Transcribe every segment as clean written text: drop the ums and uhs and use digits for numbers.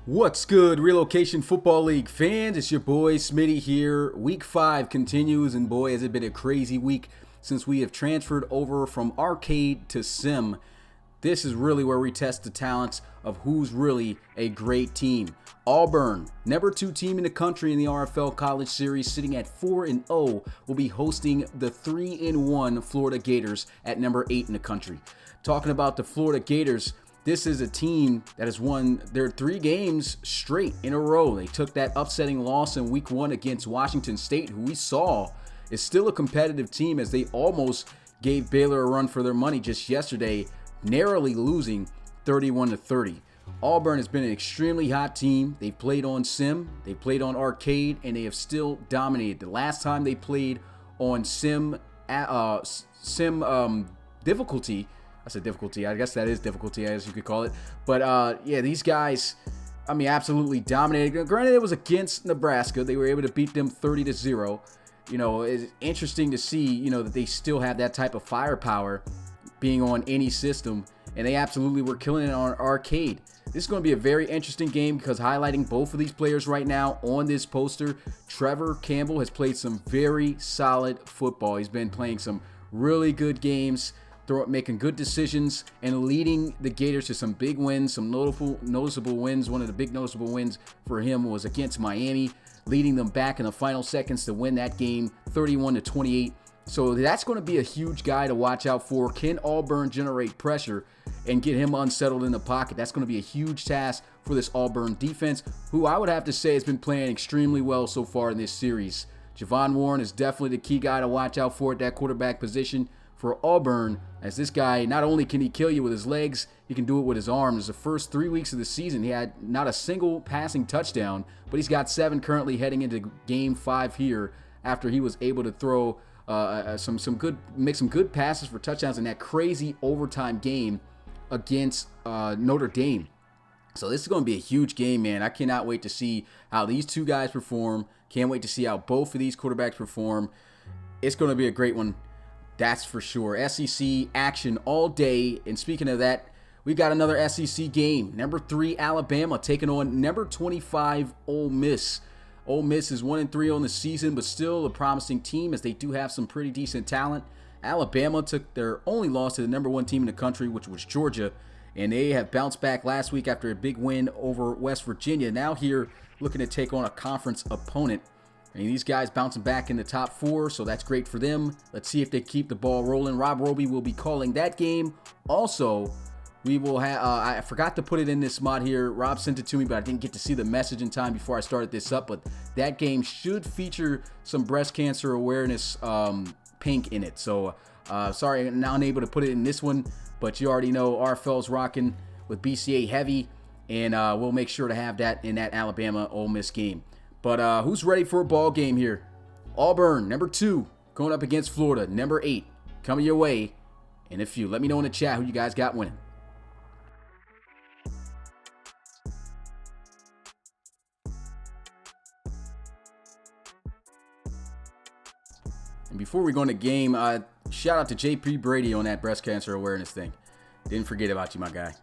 What's good, Relocation Football League fans? It's your boy Smitty here. Week 5 continues, and boy, has it been a crazy week since we have transferred over from arcade to sim. This is really where we test the talents of who's really a great team. Auburn, number 2 team in the country in the RFL College Series, sitting at 4-0, will be hosting the 3-1 Florida Gators at number 8 in the country. Talking about the Florida Gators, this is a team that has won their 3 games straight in a row. They took that upsetting loss in week 1 against Washington State, who we saw is still a competitive team, as they almost gave Baylor a run for their money just yesterday, narrowly losing 31-30. Auburn has been an extremely hot team. They've played on sim, they played on arcade, and they have still dominated. The last time they played on sim difficulty, I said difficulty, I guess that is difficulty, as you could call it. But yeah, these guys, absolutely dominated. Granted, it was against Nebraska. They were able to beat them 30-0. You know, it's interesting to see, that they still have that type of firepower being on any system, and they absolutely were killing it on arcade. This is going to be a very interesting game because highlighting both of these players right now on this poster, Trevor Campbell has played some very solid football. He's been playing some really good games, making good decisions, and leading the Gators to some big wins, some noticeable wins. One of the big noticeable wins for him was against Miami, leading them back in the final seconds to win that game 31-28. So that's going to be a huge guy to watch out for. Can Auburn generate pressure and get him unsettled in the pocket? That's going to be a huge task for this Auburn defense, who I would have to say has been playing extremely well so far in this series. Javon Warren is definitely the key guy to watch out for at that quarterback position for Auburn, as this guy, not only can he kill you with his legs, he can do it with his arms. The first 3 weeks of the season, he had not a single passing touchdown, but he's got 7 currently heading into game 5 here, after he was able to throw make some good passes for touchdowns in that crazy overtime game against Notre Dame. So this is going to be a huge game, man. I cannot wait to see how these two guys perform. Can't wait to see how both of these quarterbacks perform. It's going to be a great one, that's for sure. SEC action all day. And speaking of that, we got another SEC game. Number 3 Alabama taking on number 25 Ole Miss. Ole Miss is 1-3 on the season, but still a promising team, as they do have some pretty decent talent. Alabama took their only loss to the number 1 team in the country, which was Georgia, and they have bounced back last week after a big win over West Virginia. Now here looking to take on a conference opponent. And these guys bouncing back in the top 4, so that's great for them. Let's see if they keep the ball rolling. Rob Roby will be calling that game. Also, we will have, I forgot to put it in this mod here. Rob sent it to me, but I didn't get to see the message in time before I started this up. But that game should feature some breast cancer awareness pink in it. So, sorry, I'm not unable to put it in this one. But you already know RFL's rocking with BCA heavy. And we'll make sure to have that in that Alabama-Ole Miss game. But who's ready for a ball game here? Auburn, number 2, going up against Florida, number 8. Coming your way in a few. Let me know in the chat who you guys got winning. And before we go into game, shout out to JP Brady on that breast cancer awareness thing. Didn't forget about you, my guy.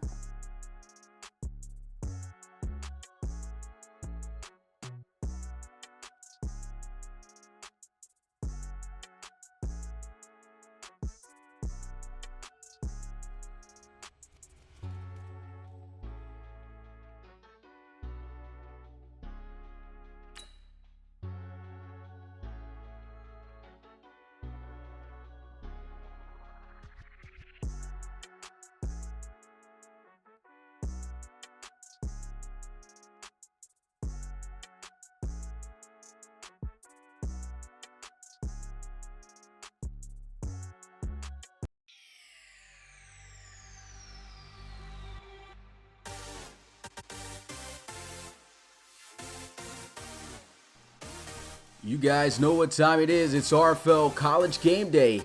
You guys know what time it is. It's RFL College Game Day.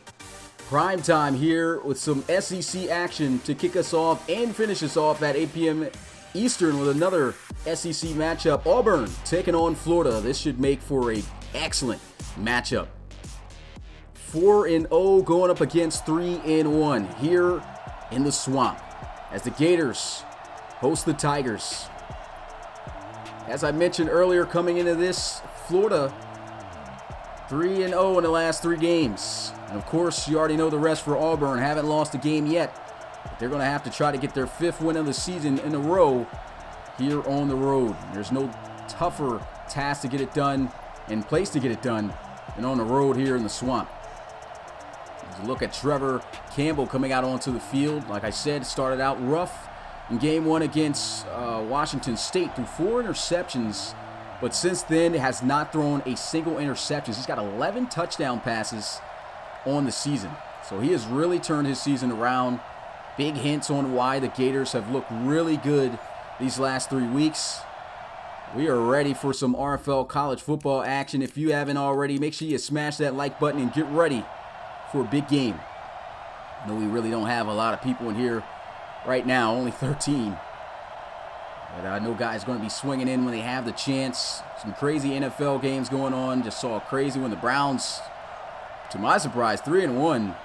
Prime time here with some SEC action to kick us off and finish us off at 8 p.m. Eastern with another SEC matchup. Auburn taking on Florida. This should make for an excellent matchup. 4-0 going up against 3-1 here in the Swamp as the Gators host the Tigers. As I mentioned earlier, coming into this, Florida 3-0 in the last 3 games. And of course, you already know the rest for Auburn. Haven't lost a game yet. But they're going to have to try to get their 5th win of the season in a row here on the road. There's no tougher task to get it done and place to get it done than on the road here in the Swamp. As you look at Trevor Campbell coming out onto the field, like I said, started out rough in game 1 against Washington State, threw 4 interceptions, but since then has not thrown a single interception. He's got 11 touchdown passes on the season. So he has really turned his season around. Big hints on why the Gators have looked really good these last 3 weeks. We are ready for some RFL college football action. If you haven't already, make sure you smash that like button and get ready for a big game. I know we really don't have a lot of people in here right now, only 13. But I know guys are going to be swinging in when they have the chance. Some crazy NFL games going on. Just saw crazy when the Browns, to my surprise, 3-1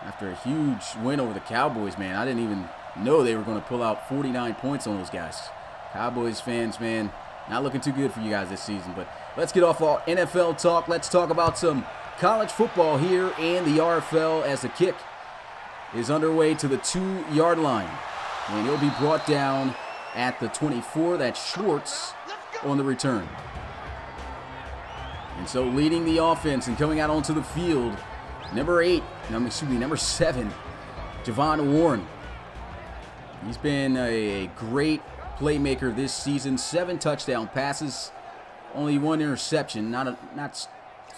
after a huge win over the Cowboys, man. I didn't even know they were going to pull out 49 points on those guys. Cowboys fans, man, not looking too good for you guys this season. But let's get off all NFL talk. Let's talk about some college football here and the RFL as the kick is underway to the 2-yard line. And he'll be brought down at the 24. That's Schwartz on the return. And so leading the offense and coming out onto the field, number 7, Javon Warren. He's been a great playmaker this season. 7 touchdown passes, only 1 interception. Not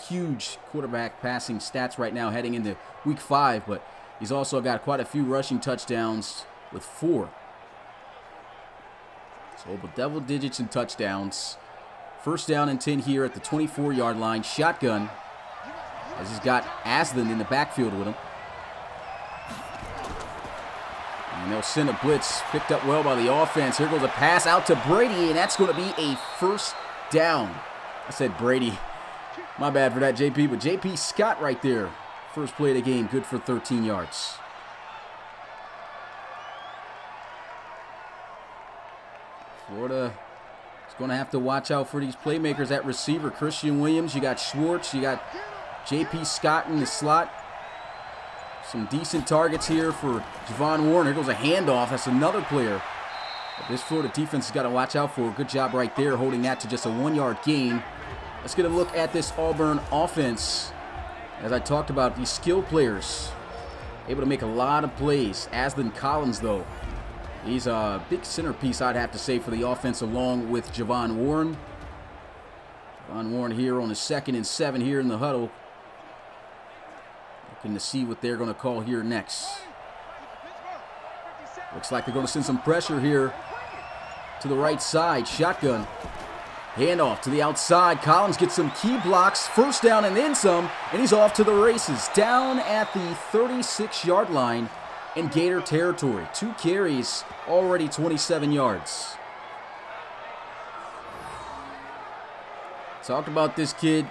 huge quarterback passing stats right now heading into week 5, but he's also got quite a few rushing touchdowns with 4. So double digits in touchdowns. First down and 10 here at the 24-yard line. Shotgun, as he's got Aslan in the backfield with him. And they'll send a blitz, picked up well by the offense. Here goes a pass out to Brady, and that's going to be a first down. I said Brady. My bad for that, JP, but JP Scott right there. First play of the game, good for 13 yards. Florida is going to have to watch out for these playmakers at receiver. Christian Williams, you got Schwartz, you got JP Scott in the slot. Some decent targets here for Javon Warren. Here goes a handoff. That's another player that this Florida defense has got to watch out for. Good job right there holding that to just a 1-yard gain. Let's get a look at this Auburn offense. As I talked about, these skill players able to make a lot of plays. Aslan Collins, though, he's a big centerpiece, I'd have to say, for the offense along with Javon Warren. Javon Warren here on his 2nd and 7 here in the huddle. Looking to see what they're going to call here next. Looks like they're going to send some pressure here to the right side. Shotgun. Handoff to the outside. Collins gets some key blocks. First down and then some. And he's off to the races. Down at the 36-yard line in Gator territory. 2 carries, already 27 yards. Talked about this kid.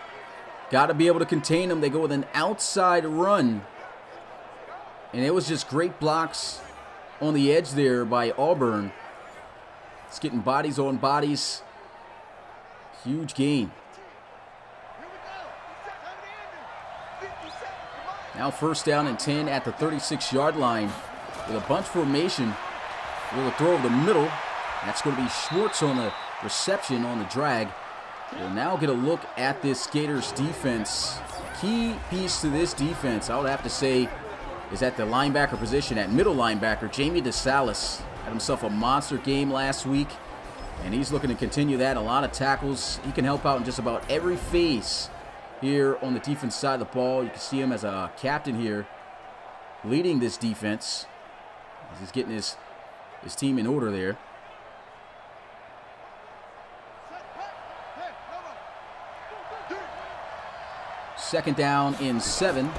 Got to be able to contain him. They go with an outside run. And it was just great blocks on the edge there by Auburn. It's getting bodies on bodies. Huge gain. Now first down and 10 at the 36-yard line with a bunch formation. With a throw over the middle. That's going to be Schwartz on the reception on the drag. We'll now get a look at this Gators defense. Key piece to this defense, I would have to say, is at the linebacker position, at middle linebacker. Jamie DeSalis had himself a monster game last week, and he's looking to continue that. A lot of tackles. He can help out in just about every phase here on the defense side of the ball. You can see him as a captain here, leading this defense. As he's getting his team in order there. Second down in 7.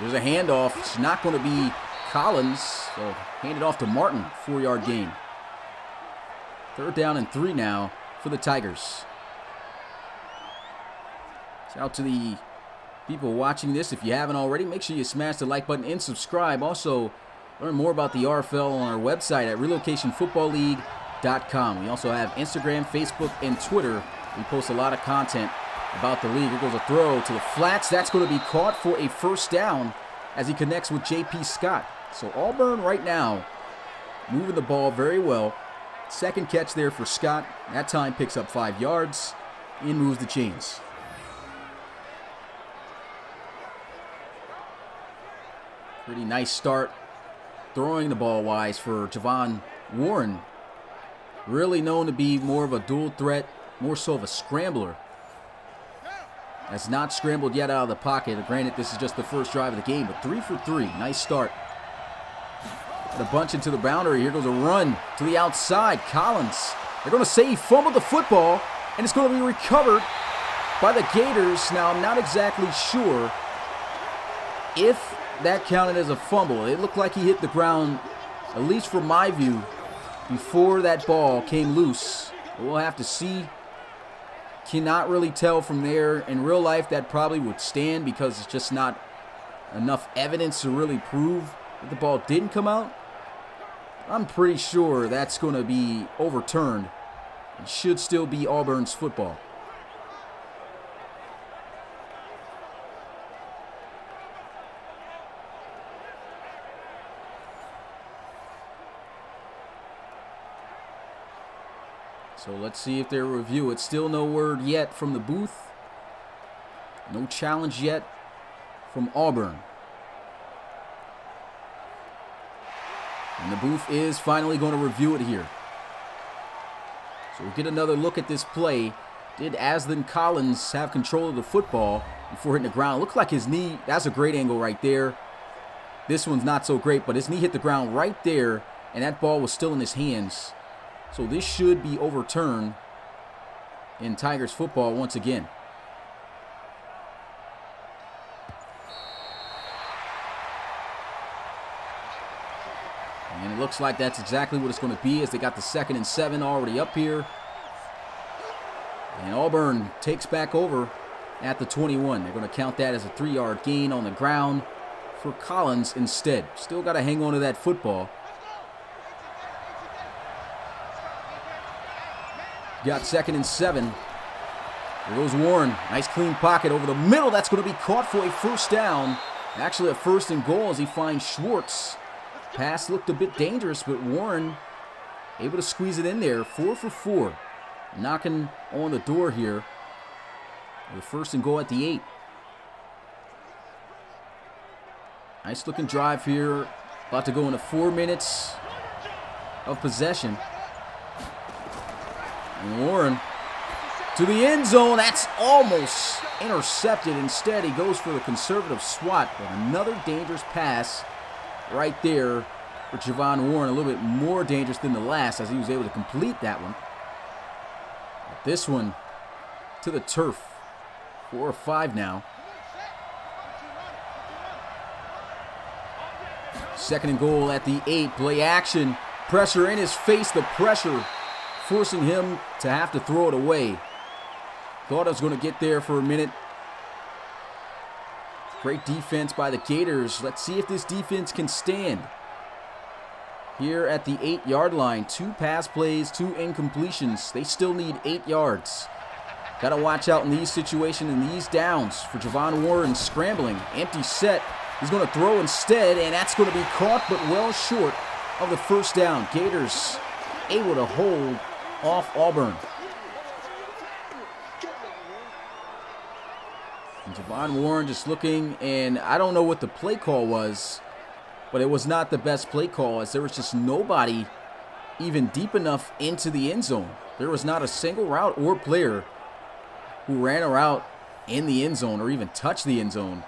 There's a handoff. It's not going to be Collins. So hand it off to Martin. 4-yard gain. Third down and 3 now for the Tigers. Shout out to the people watching this. If you haven't already, make sure you smash the like button and subscribe. Also, learn more about the RFL on our website at relocationfootballleague.com. RFL.com. We also have Instagram, Facebook, and Twitter. We post a lot of content about the league. Here goes a throw to the flats. That's going to be caught for a first down as he connects with J.P. Scott. So Auburn right now moving the ball very well. Second catch there for Scott. That time picks up 5 yards. In moves the chains. Pretty nice start throwing the ball wise for Javon Warren. Really known to be more of a dual threat, more so of a scrambler. Has not scrambled yet out of the pocket. Granted, this is just the first drive of the game, but 3 for 3. Nice start. Got a bunch into the boundary. Here goes a run to the outside. Collins. They're going to say he fumbled the football, and it's going to be recovered by the Gators. Now, I'm not exactly sure if that counted as a fumble. It looked like he hit the ground, at least from my view, before that ball came loose. We'll have to see. Cannot really tell from there. In real life, that probably would stand because it's just not enough evidence to really prove that the ball didn't come out. I'm pretty sure that's going to be overturned. It should still be Auburn's football. So let's see if they review it. Still no word yet from the booth. No challenge yet from Auburn. And the booth is finally going to review it here. So we'll get another look at this play. Did Aslan Collins have control of the football before hitting the ground? Looked like his knee, that's a great angle right there. This one's not so great, but his knee hit the ground right there, and that ball was still in his hands. So this should be overturned in Tigers football once again. And it looks like that's exactly what it's going to be as they got the 2nd and 7 already up here. And Auburn takes back over at the 21. They're going to count that as a 3-yard gain on the ground for Collins instead. Still got to hang on to that football. Got 2nd and 7. There goes Warren. Nice clean pocket over the middle. That's going to be caught for a first down. Actually a 1st and goal as he finds Schwartz. Pass looked a bit dangerous, but Warren able to squeeze it in there. 4 for 4. Knocking on the door here. The 1st and goal at the 8. Nice looking drive here. About to go into 4 minutes of possession. And Warren to the end zone. That's almost intercepted. Instead, he goes for the conservative swat. But another dangerous pass right there for Javon Warren. A little bit more dangerous than the last as he was able to complete that one. But this one to the turf. 4 or 5 now. 2nd and goal at the 8. Play action. Pressure in his face. The pressure forcing him to have to throw it away. Thought I was going to get there for a minute. Great defense by the Gators. Let's see if this defense can stand. Here at the 8-yard line, 2 pass plays, 2 incompletions. They still need 8 yards. Got to watch out in these situations and these downs for Javon Warren scrambling. Empty set. He's going to throw instead, and that's going to be caught, but well short of the first down. Gators able to hold off Auburn. And Javon Warren just looking, and I don't know what the play call was, but it was not the best play call as there was just nobody even deep enough into the end zone. There was not a single route or player who ran a route in the end zone or even touched the end zone.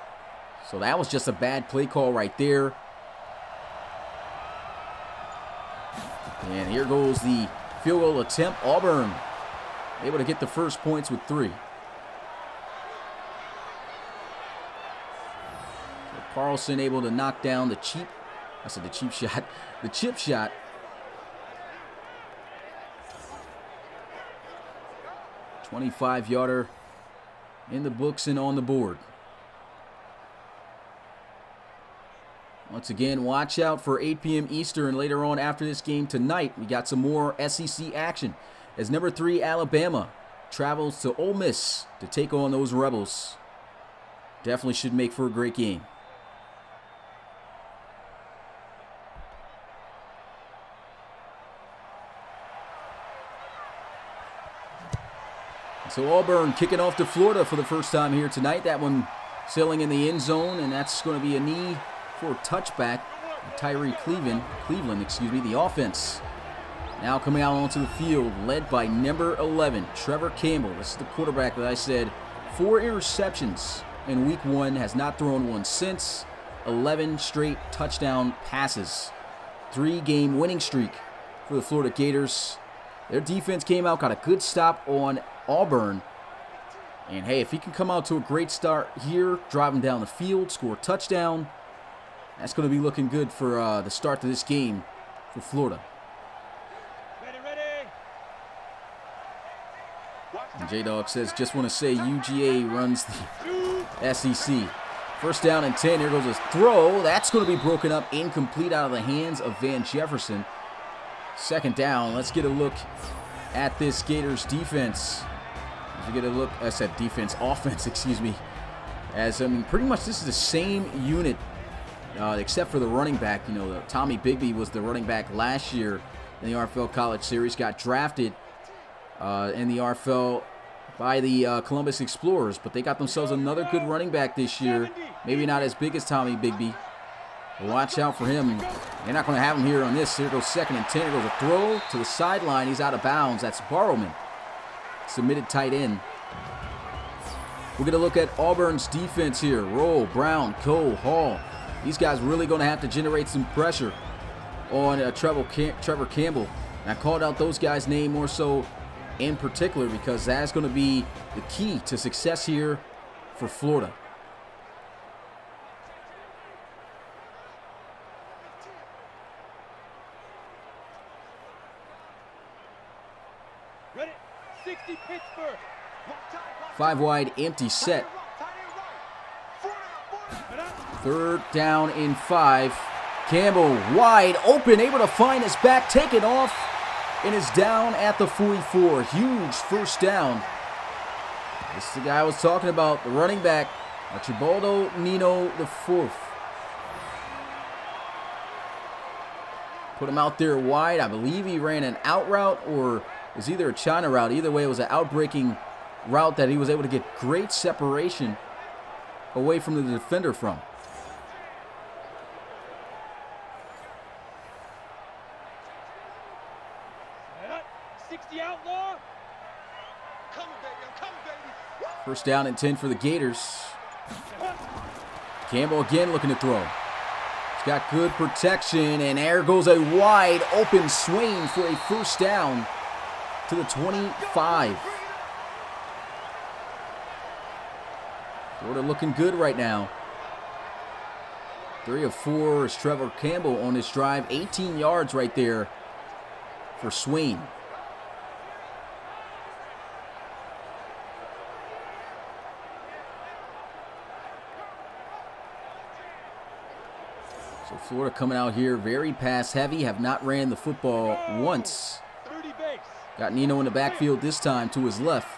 So that was just a bad play call right there. And here goes the field goal attempt. Auburn able to get the first points with 3. So Carlson able to knock down the chip shot. 25-yarder in the books and on the board. Once again, watch out for 8 p.m. Eastern later on after this game tonight. We got some more SEC action as number 3 Alabama travels to Ole Miss to take on those Rebels. Definitely should make for a great game. So Auburn kicking off to Florida for the first time here tonight. That one sailing in the end zone, and that's going to be a knee for a touchback. Tyree Cleveland, the offense. Now coming out onto the field, led by number 11, Trevor Campbell. This is the quarterback that I said, 4 interceptions in week 1, has not thrown one since. 11 straight touchdown passes. 3-game winning streak for the Florida Gators. Their defense came out, got a good stop on Auburn. And hey, if he can come out to a great start here, drive him down the field, score a touchdown, that's going to be looking good for the start to this game for Florida. And J-Dog says, just want to say UGA runs the SEC. First down and 10. Here goes his throw. That's going to be broken up, incomplete, out of the hands of Van Jefferson. Second down. Let's get a look at this Gators defense. As we get a look, I said defense, offense, excuse me. As pretty much this is the same unit, except for the running back. You know, Tommy Bigby was the running back last year in the RFL College Series. Got drafted in the RFL by the Columbus Explorers, but they got themselves another good running back this year. Maybe not as big as Tommy Bigby. But watch out for him. They're not going to have him here on this. Here goes 2nd and 10. Here goes a throw to the sideline. He's out of bounds. That's Barrowman. Submitted tight end. We're going to look at Auburn's defense here. Roll, Brown, Cole, Hall. These guys really going to have to generate some pressure on Trevor Campbell. And I called out those guys' name more so in particular because that's going to be the key to success here for Florida. Ready? 60 Pittsburgh. 5 wide, empty set. 3rd down and 5. Campbell wide open, able to find his back, taken off, and is down at the 44. Huge first down. This is the guy I was talking about, the running back, Archibaldo Nino IV. Put him out there wide. I believe he ran an out route or it was either a China route. Either way, it was an outbreaking route that he was able to get great separation away from the defender from. First down and 10 for the Gators. Campbell again looking to throw. He's got good protection, and there goes a wide open Swain for a first down to the 25. Florida looking good right now. 3 of 4 is Trevor Campbell on this drive. 18 yards right there for Swain. So Florida coming out here very pass heavy, have not ran the football once. Got Nino in the backfield this time to his left.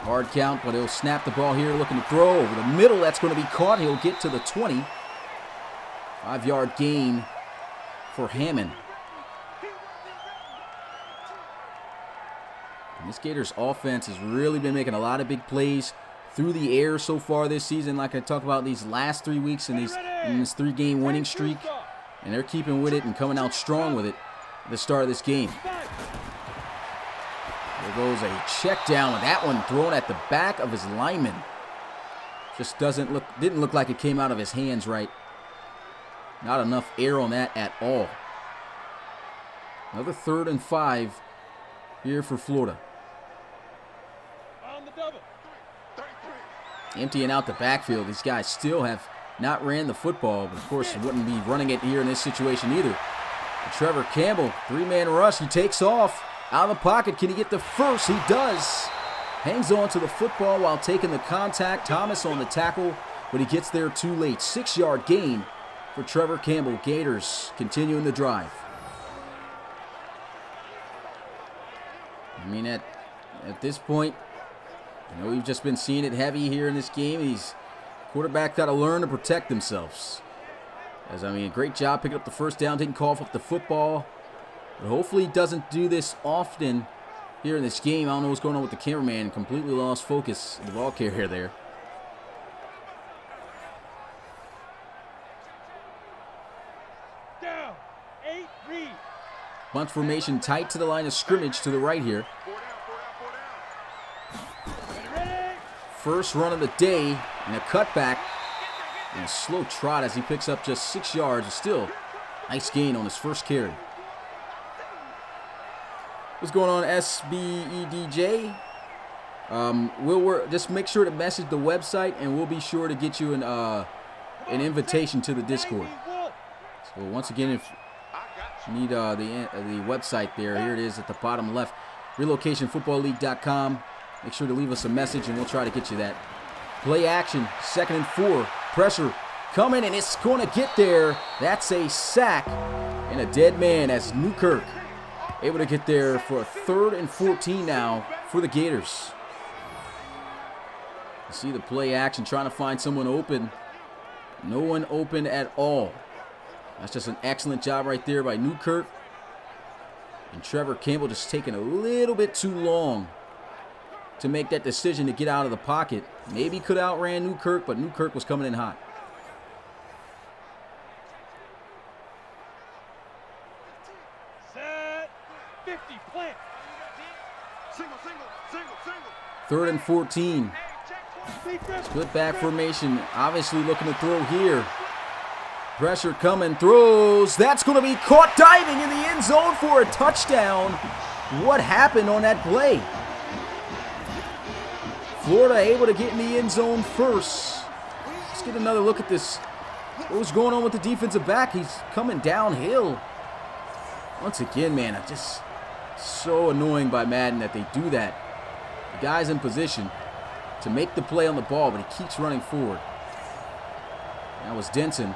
Hard count, but he'll snap the ball here, looking to throw over the middle. That's going to be caught. He'll get to the 20. 5-yard gain for Hammond. And this Gators offense has really been making a lot of big plays through the air so far this season, like I talked about these last 3 weeks in this 3-game winning streak. And they're keeping with it and coming out strong with it at the start of this game. There goes a check down with that one thrown at the back of his lineman. Just didn't look like it came out of his hands right. Not enough air on that at all. Another 3rd and 5 here for Florida. Emptying out the backfield. These guys still have not ran the football, but of course wouldn't be running it here in this situation either. And Trevor Campbell, 3-man rush. He takes off out of the pocket. Can he get the first? He does. Hangs on to the football while taking the contact. Thomas on the tackle but he gets there too late. 6-yard gain for Trevor Campbell. Gators continuing the drive. I mean, at this point, we've just been seeing it heavy here in this game. These quarterbacks got to learn to protect themselves. A great job picking up the first down, didn't cough up the football. But hopefully he doesn't do this often here in this game. I don't know what's going on with the cameraman. Completely lost focus of the ball carrier there. Down. 8 read. Bunch formation tight to the line of scrimmage to the right here. First run of the day and a cutback and a slow trot as he picks up just 6 yards. Still, nice gain on his first carry. What's going on, SBEDJ? Just make sure to message the website, and we'll be sure to get you an invitation to the Discord. So once again, if you need the website there, here it is at the bottom left, relocationfootballleague.com. Make sure to leave us a message, and we'll try to get you that. Play action, 2nd and 4, pressure coming, and it's going to get there. That's a sack and a dead man as Newkirk able to get there for a 3rd and 14 now for the Gators. You see the play action, trying to find someone open. No one open at all. That's just an excellent job right there by Newkirk. And Trevor Campbell just taking a little bit too long to make that decision to get out of the pocket. Maybe could outran Newkirk, but Newkirk was coming in hot. Set. 50. Plant. 3rd and 14. Split back formation. Obviously looking to throw here. Pressure coming. Throws. That's going to be caught diving in the end zone for a touchdown. What happened on that play? Florida able to get in the end zone first. Let's get another look at this. What was going on with the defensive back? He's coming downhill. Once again, man, it's just so annoying by Madden that they do that. The guy's in position to make the play on the ball, but he keeps running forward. That was Denson.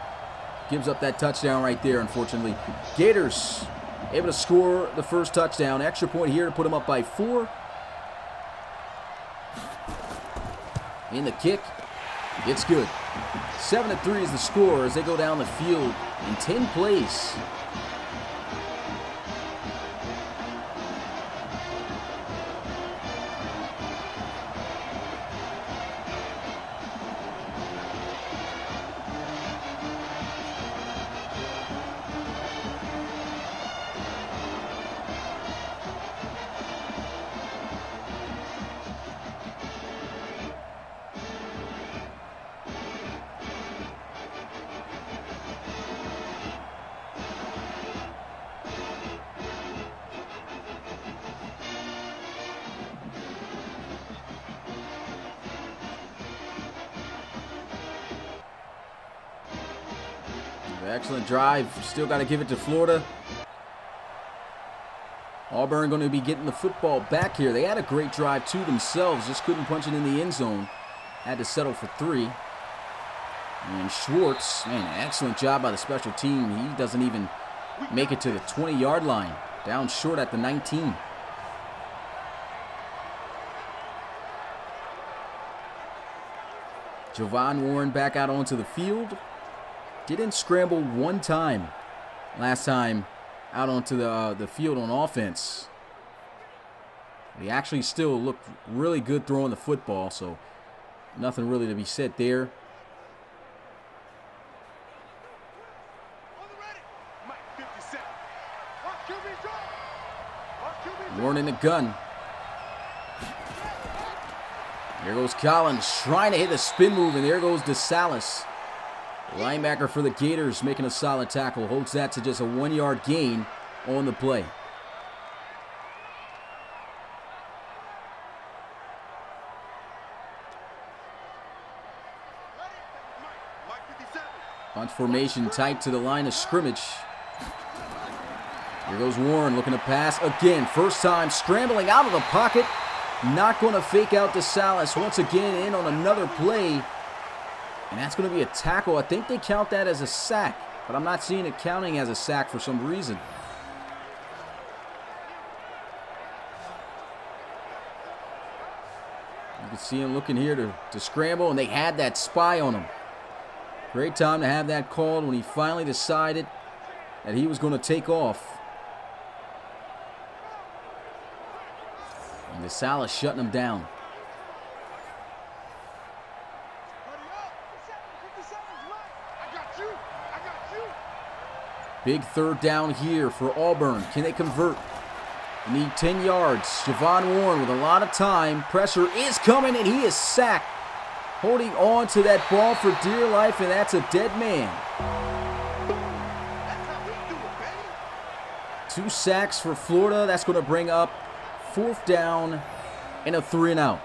Gives up that touchdown right there, unfortunately. Gators able to score the first touchdown. Extra point here to put them up by 4. In the kick, it's good. 7-3 is the score as they go down the field in 10 plays. Excellent drive. Still got to give it to Florida. Auburn going to be getting the football back here. They had a great drive to themselves. Just couldn't punch it in the end zone. Had to settle for 3. And Schwartz, man, excellent job by the special team. He doesn't even make it to the 20-yard line. Down short at the 19. Javon Warren back out onto the field. Didn't scramble one time last time out onto the field on offense. He actually still looked really good throwing the football, so nothing really to be said there. Warren in the gun. There goes Collins trying to hit a spin move, and there goes DeSalis. Linebacker for the Gators making a solid tackle. Holds that to just a 1-yard gain on the play. Bunch formation tight to the line of scrimmage. Here goes Warren looking to pass again. First time scrambling out of the pocket. Not going to fake out DeSalis. Once again in on another play. And that's going to be a tackle. I think they count that as a sack, but I'm not seeing it counting as a sack for some reason. You can see him looking here to scramble, and they had that spy on him. Great time to have that called when he finally decided that he was going to take off. And DeSala shutting him down. Big third down here for Auburn. Can they convert? They need 10 yards. Javon Warren with a lot of time. Pressure is coming, and he is sacked. Holding on to that ball for dear life, and that's a dead man. 2 sacks for Florida. That's going to bring up 4th down and a 3-and-out.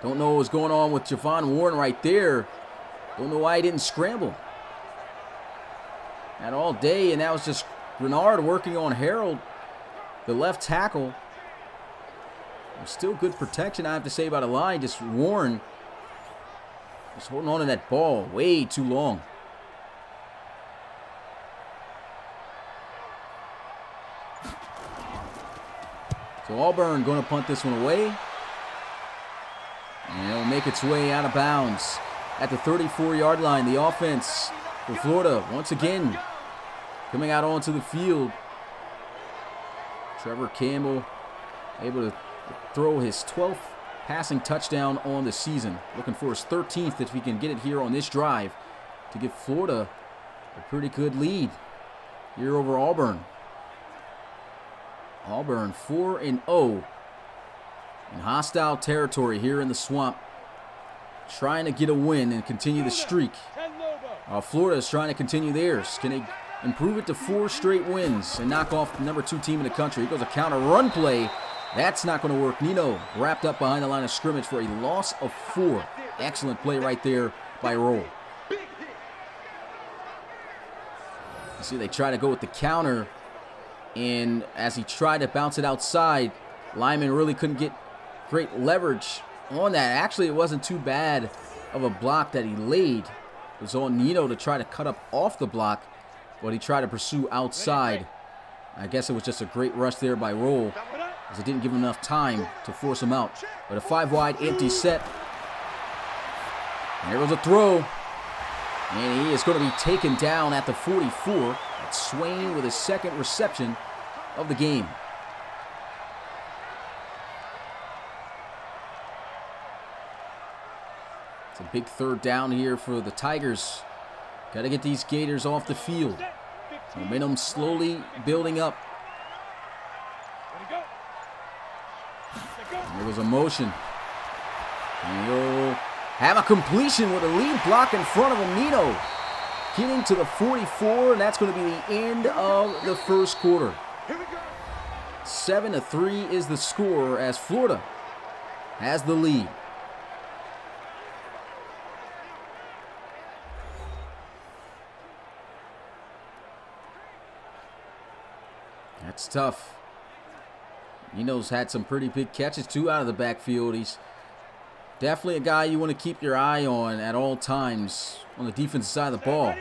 Don't know what's going on with Javon Warren right there. Don't know why he didn't scramble. Had all day, and that was just Grenard working on Harold, the left tackle. Still good protection, I have to say, by the line. Just Warren just holding on to that ball way too long. So Auburn going to punt this one away. And it'll make its way out of bounds at the 34-yard line. The offense for Florida, once again, coming out onto the field. Trevor Campbell able to throw his 12th passing touchdown on the season. Looking for his 13th if he can get it here on this drive to give Florida a pretty good lead here over Auburn. Auburn 4-0 in hostile territory here in the Swamp, trying to get a win and continue the streak. Florida is trying to continue theirs. Can they improve it to 4 straight wins and knock off the number 2 team in the country? Here goes a counter run play. That's not going to work. Nino wrapped up behind the line of scrimmage for a loss of 4. Excellent play right there by Roll. You see, they try to go with the counter, and as he tried to bounce it outside, Lyman really couldn't get great leverage on that. Actually, it wasn't too bad of a block that he laid. It was on Nino to try to cut up off the block, but he tried to pursue outside. I guess it was just a great rush there by Roll, as it didn't give him enough time to force him out. But a 5-wide empty set. And there was a throw. And he is going to be taken down at the 44. That's Swain with his 2nd reception of the game. It's a big 3rd down here for the Tigers. Got to get these Gators off the field. Momentum slowly building up. There was a motion. And he'll have a completion with a lead block in front of him. Nino getting to the 44, and that's going to be the end of the first quarter. 7-3 is the score as Florida has the lead. That's tough. Nino's had some pretty big catches, too, out of the backfield. He's definitely a guy you want to keep your eye on at all times on the defensive side of the ball.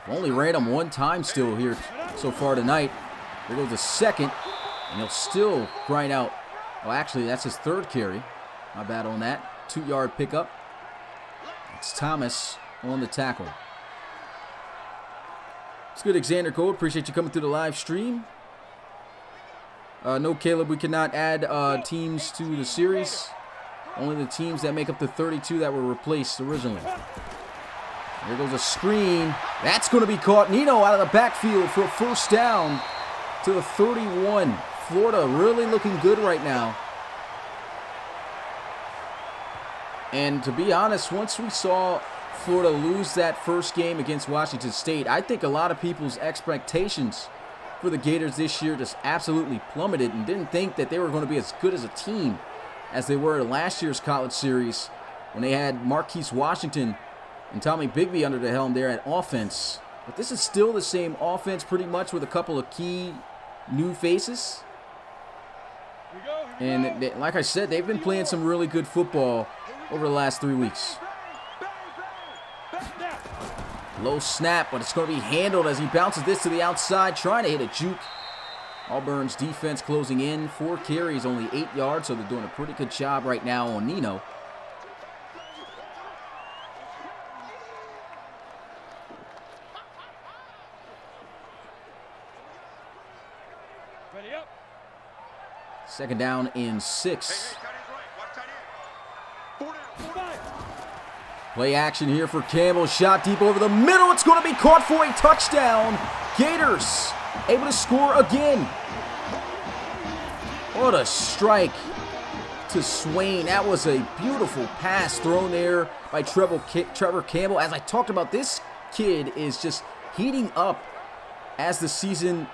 Only ran him 1 time still here so far tonight. There goes the 2nd, and he'll still grind out. Well, actually, that's his 3rd carry. My bad on that. 2-yard pickup. It's Thomas on the tackle. It's good, Xander Cole. Appreciate you coming through the live stream. No, Caleb, we cannot add teams to the series. Only the teams that make up the 32 that were replaced originally. There goes a screen. That's going to be caught. Nino out of the backfield for a 1st down to the 31. Florida really looking good right now. And to be honest, once we saw Florida lose that first game against Washington State, I think a lot of people's expectations for the Gators this year just absolutely plummeted and didn't think that they were going to be as good as a team as they were in last year's college series when they had Marquise Washington and Tommy Bigby under the helm there at offense. But this is still the same offense pretty much with a couple of key new faces. Here we go. And like I said, they've been playing some really good football over the last 3 weeks. Low snap, but it's going to be handled as he bounces this to the outside, trying to hit a juke. Auburn's defense closing in. 4 carries, only 8 yards, so they're doing a pretty good job right now on Nino. Ready up. Second down and 6. Play action here for Campbell. Shot deep over the middle. It's going to be caught for a touchdown. Gators able to score again. What a strike to Swain. That was a beautiful pass thrown there by Trevor Campbell. As I talked about, this kid is just heating up as the season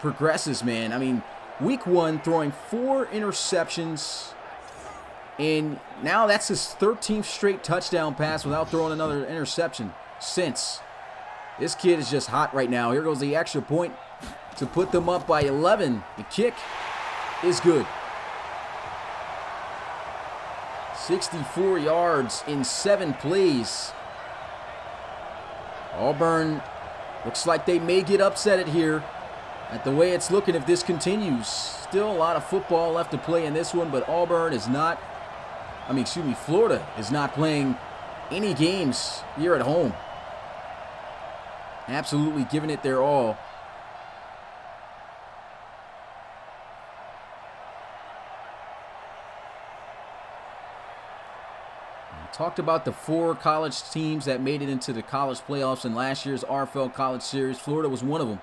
progresses, man. I mean, week 1 throwing 4 interceptions. And now that's his 13th straight touchdown pass without throwing another interception since. This kid is just hot right now. Here goes the extra point to put them up by 11. The kick is good. 64 yards in 7 plays. Auburn looks like they may get upset here at the way it's looking if this continues. Still a lot of football left to play in this one, but Auburn is not, Florida is not playing any games here at home. Absolutely giving it their all. Talked about the 4 college teams that made it into the college playoffs in last year's RFL College Series. Florida was one of them.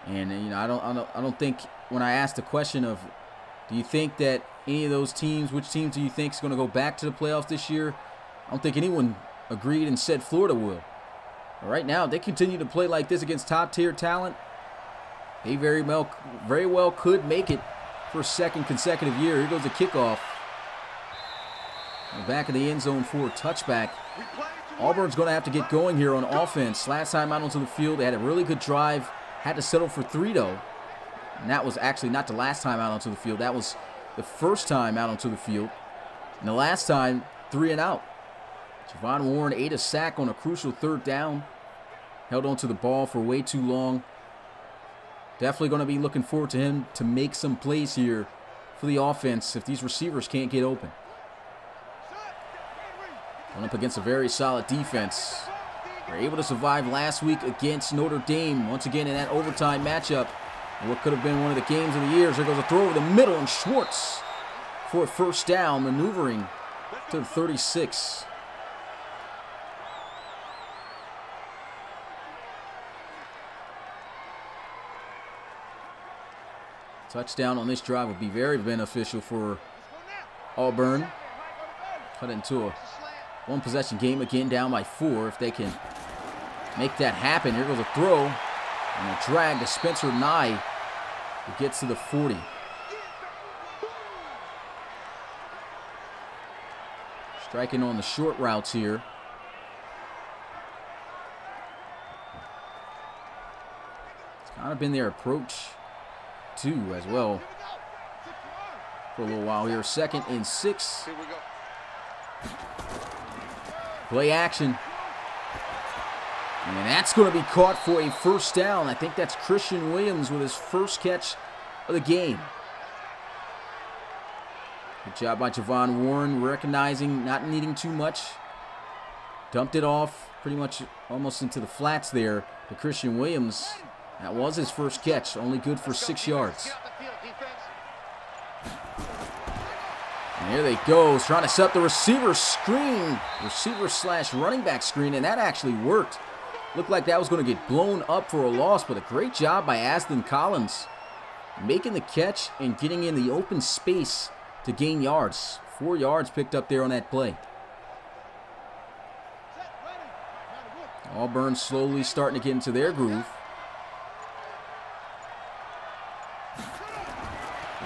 And I don't think, when I asked the question of, do you think that any of those teams, which teams do you think is going to go back to the playoffs this year? I don't think anyone agreed and said Florida will. But right now, if they continue to play like this against top-tier talent, they very well could make it for a second consecutive year. Here goes the kickoff. In the back of the end zone for a touchback. Auburn's going to have to get going here on offense. Last time out onto the field, they had a really good drive. Had to settle for 3, though. And that was actually not the last time out onto the field. That was the first time out onto the field. And the last time, 3 and out. Javon Warren ate a sack on a crucial 3rd down. Held onto the ball for way too long. Definitely going to be looking forward to him to make some plays here for the offense if these receivers can't get open. Going up against a very solid defense. They're able to survive last week against Notre Dame. Once again in that overtime matchup. What could have been one of the games of the year. There goes a throw over the middle, and Schwartz for a 1st down, maneuvering to the 36. Touchdown on this drive would be very beneficial for Auburn. Cut into a 1-possession game again, down by 4. If they can make that happen. Here goes a throw and a drag to Spencer Nye. He gets to the 40. Striking on the short routes here. It's kind of been their approach too as well for a little while here. 2nd and 6. Play action. And that's going to be caught for a 1st down. I think that's Christian Williams with his 1st catch of the game. Good job by Javon Warren, recognizing not needing too much. Dumped it off pretty much almost into the flats there to Christian Williams. That was his 1st catch, only good for 6 yards. And here they go, trying to set up the receiver screen, receiver/running back screen, and that actually worked. Looked like that was going to get blown up for a loss, but a great job by Aston Collins. Making the catch and getting in the open space to gain yards. 4 yards picked up there on that play. Auburn slowly starting to get into their groove.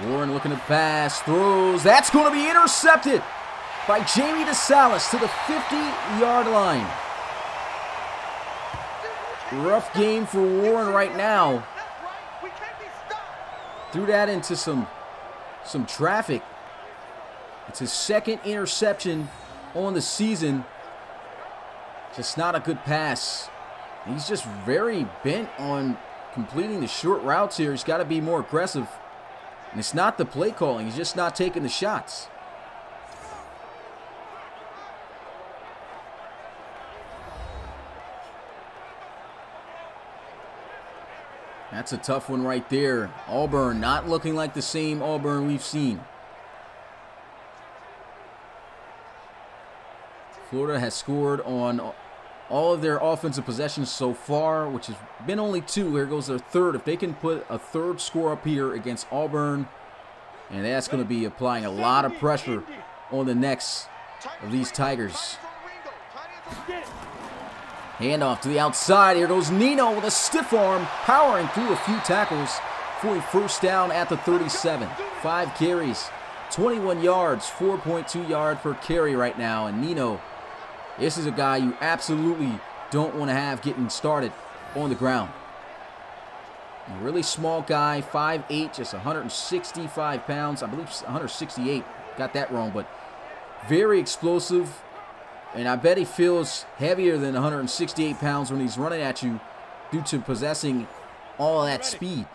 Warren looking to pass, throws. That's going to be intercepted by Jamie DeSalis to the 50-yard line. Rough game for Warren right now. Threw that into some some traffic. It's his second interception on the season. Just not a good pass. He's just very bent on completing the short routes here. He's got to be more aggressive. And it's not the play calling. He's just not taking the shots. That's a tough one right there. Auburn not looking like the same Auburn we've seen. Florida has scored on all of their offensive possessions so far, which has been only 2. Here goes their third. If they can put a third score up here against Auburn, and that's going to be applying a lot of pressure on the necks of these Tigers. Handoff to the outside. Here goes Nino with a stiff arm, powering through a few tackles for a first down at the 37. 5 carries, 21 yards, 4.2 yards per carry right now. And Nino, this is a guy you absolutely don't want to have getting started on the ground. A really small guy, 5'8", just 165 pounds. I believe 168. Got that wrong, but very explosive. And I bet he feels heavier than 168 pounds when he's running at you due to possessing all that speed.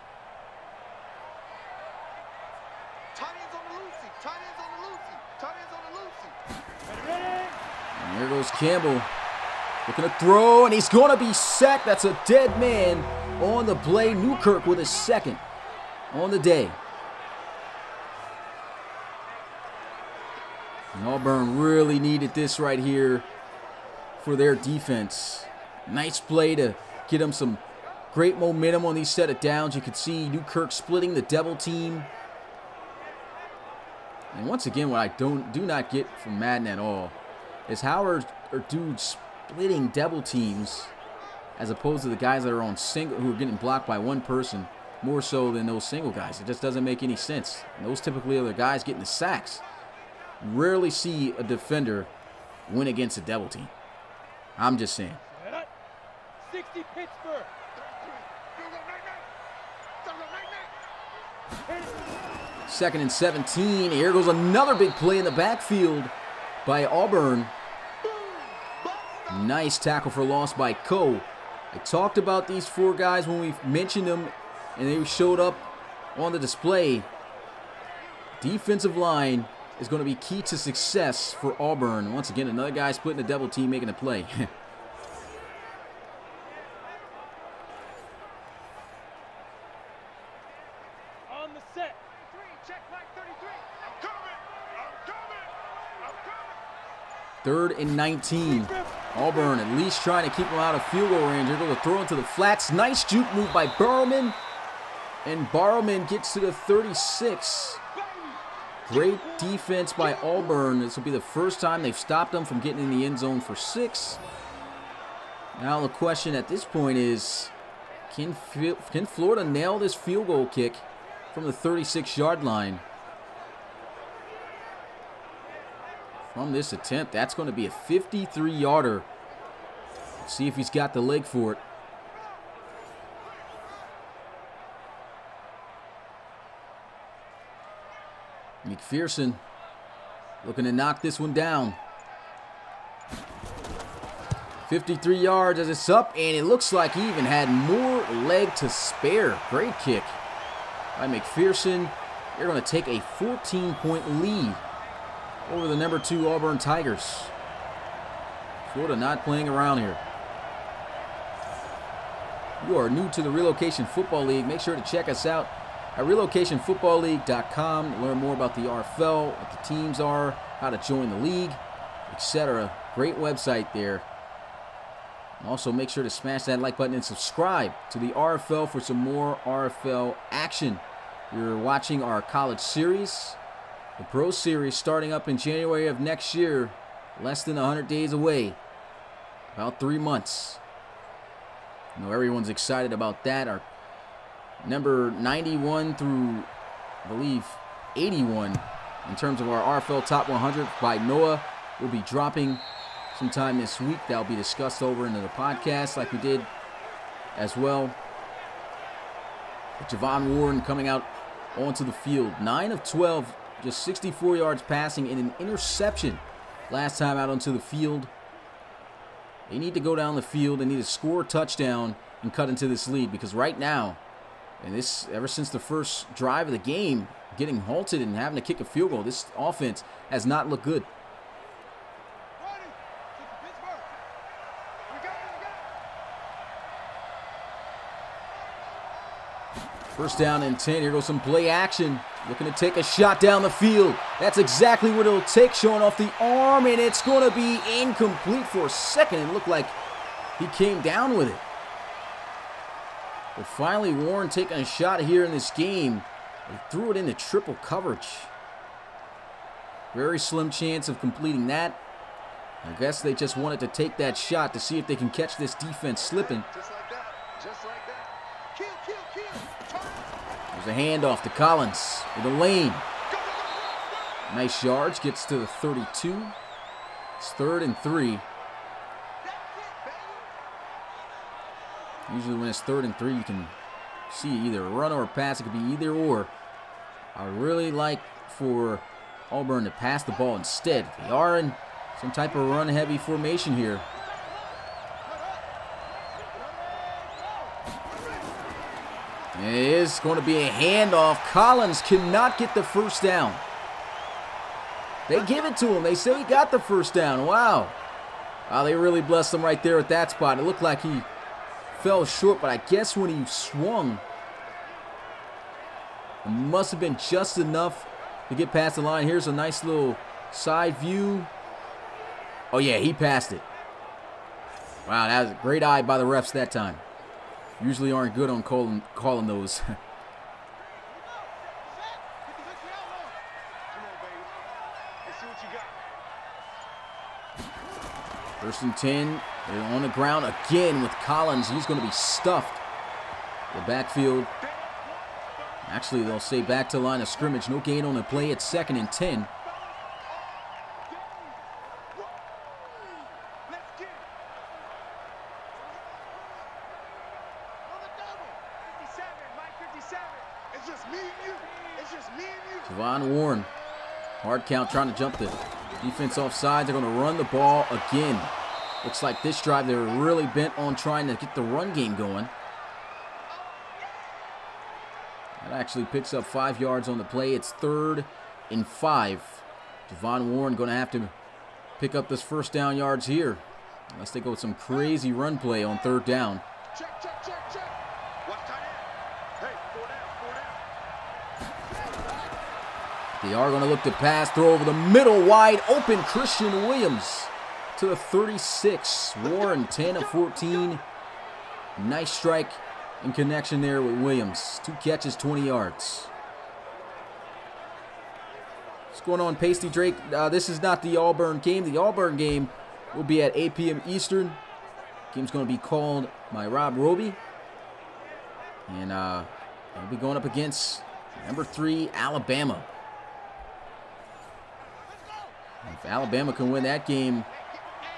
And there goes Campbell. Looking to throw, and he's going to be sacked. That's a dead man on the play. Newkirk with his second on the day. And Auburn really needed this right here for their defense. Nice play to get them some great momentum on these set of downs. You could see Newkirk splitting the double team. And once again, what I do not get from Madden at all is how are dudes splitting double teams as opposed to the guys that are on single, who are getting blocked by one person more so than those single guys. It just doesn't make any sense. And those typically are the guys getting the sacks. Rarely see a defender win against a double team. I'm just saying. 60 Pittsburgh. Second and 17. Here goes another big play in the backfield by Auburn. Nice tackle for loss by Coe. I talked about these 4 guys when we mentioned them, and they showed up on the display. Defensive line is going to be key to success for Auburn. Once again, another guy splitting a double team, making a play. On the set. Check back 33. I'm coming. Third and 19. Auburn at least trying to keep him out of field goal range. They're going to throw into the flats. Nice juke move by Barrowman. And Barrowman gets to the 36. Great defense by Auburn. This will be the first time they've stopped them from getting in the end zone for 6. Now the question at this point is, can Florida nail this field goal kick from the 36-yard line? From this attempt, that's going to be a 53-yarder. Let's see if he's got the leg for it. McPherson looking to knock this one down. 53 yards as it's up, and it looks like he even had more leg to spare. Great kick by McPherson. They're going to take a 14-point lead over the number 2 Auburn Tigers. Florida not playing around here. You are new to the Relocation Football League. Make sure to check us out at relocationfootballleague.com to learn more about the RFL, what the teams are, how to join the league, etc. Great website there. And also make sure to smash that like button and subscribe to the RFL for some more RFL action. You're watching our college series, the Pro Series, starting up in January of next year, less than 100 days away, about 3 months. I know everyone's excited about that. Our number 91 through, I believe, 81 in terms of our RFL Top 100 by Noah will be dropping sometime this week. That'll be discussed over into the podcast like we did as well. Javon Warren coming out onto the field. 9 of 12, just 64 yards passing and an interception last time out onto the field. They need to go down the field. They need to score a touchdown and cut into this lead, because right now, and this ever since the first drive of the game, getting halted and having to kick a field goal, this offense has not looked good. First down and 10. Here goes some play action. Looking to take a shot down the field. That's exactly what it'll take, showing off the arm, and it's going to be incomplete for a second. It looked like he came down with it. But finally, Warren taking a shot here in this game. He threw it into triple coverage. Very slim chance of completing that. I guess they just wanted to take that shot to see if they can catch this defense slipping. Just like that. Just like that. Kill, kill, kill. There's a handoff to Collins with a lane. Nice yards, gets to the 32. It's 3rd and 3. Usually when it's 3rd and 3, you can see either a run or a pass. It could be either or. I really like for Auburn to pass the ball instead. They are in some type of run-heavy formation here. It is going to be a handoff. Collins cannot get the first down. They give it to him. They say he got the first down. Wow. Wow, they really blessed him right there at that spot. It looked like he fell short, but I guess when he swung, it must have been just enough to get past the line. Here's a nice little side view. Oh, yeah, he passed it. Wow, that was a great eye by the refs that time. Usually aren't good on calling those. Come on, baby. Let's see what you got. 1st and 10. They're on the ground again with Collins. He's going to be stuffed. The backfield. Actually, they'll say back to the line of scrimmage. No gain on the play. It's 2nd and 10. Let's get it. On the double. 57, Mike 57. It's just me and you. It's just me and you. Javon Warren. Hard count, trying to jump the defense off sides. They're going to run the ball again. Looks like this drive they were really bent on trying to get the run game going. That actually picks up 5 yards on the play. It's 3rd and 5. Javon Warren going to have to pick up this first down yards here, unless they go with some crazy run play on 3rd down. Check, check, check, check. Watch tight end. Hey, 4 down. They are going to look to pass, throw over the middle, wide open. Christian Williams to the 36. Warren 10 of 14. Nice strike in connection there with Williams. 2 catches, 20 yards. What's going on, Pasty Drake? This is not the Auburn game. The Auburn game will be at 8 p.m. Eastern. Game's going to be called by Rob Roby. And they'll be going up against number 3, Alabama. If Alabama can win that game,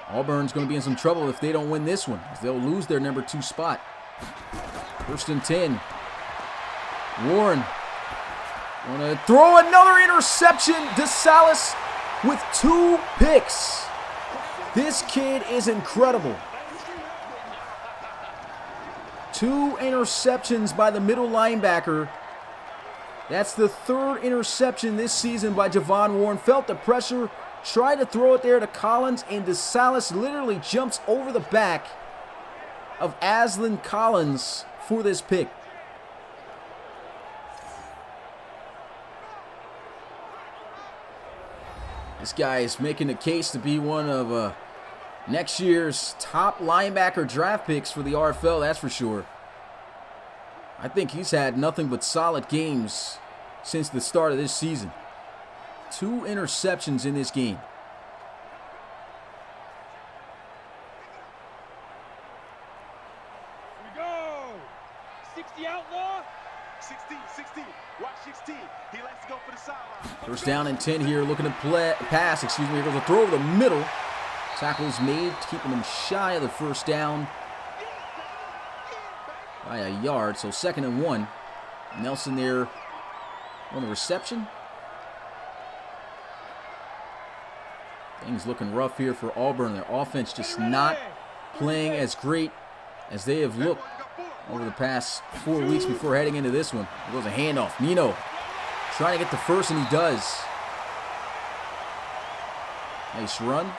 Auburn's going to be in some trouble if they don't win this one, because they'll lose their number 2 spot. 1st and 10. Warren going to throw another interception. DeSalis with 2 picks. This kid is incredible. 2 interceptions by the middle linebacker. That's the 3rd interception this season by Javon Warren. Felt the pressure, tried to throw it there to Collins, and DeSalis literally jumps over the back of Aslan Collins for this pick. This guy is making a case to be one of next year's top linebacker draft picks for the RFL, that's for sure. I think he's had nothing but solid games since the start of this season. 2 interceptions in this game. Here we go. 60 outlaw. 16, 16. Watch 16. He likes to go for the sideline. 1st down and 10 here, looking to pass. Here goes a throw over the middle. Tackles made, keeping them shy of the 1st down by a yard. So 2nd and 1. Nelson there on the reception. Things looking rough here for Auburn. Their offense just not playing as great as they have looked over the past 4 weeks before heading into this one. There goes a handoff. Nino trying to get the first, and he does. Nice run.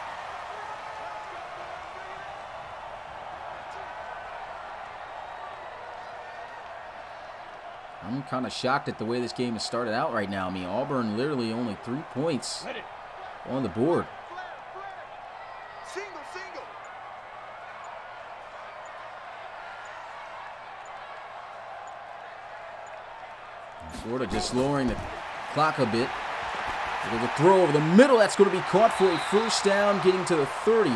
I'm kind of shocked at the way this game has started out right now. I mean, Auburn literally only 3 points on the board. Florida just lowering the clock a bit. There's a throw over the middle. That's going to be caught for a first down, getting to the 30.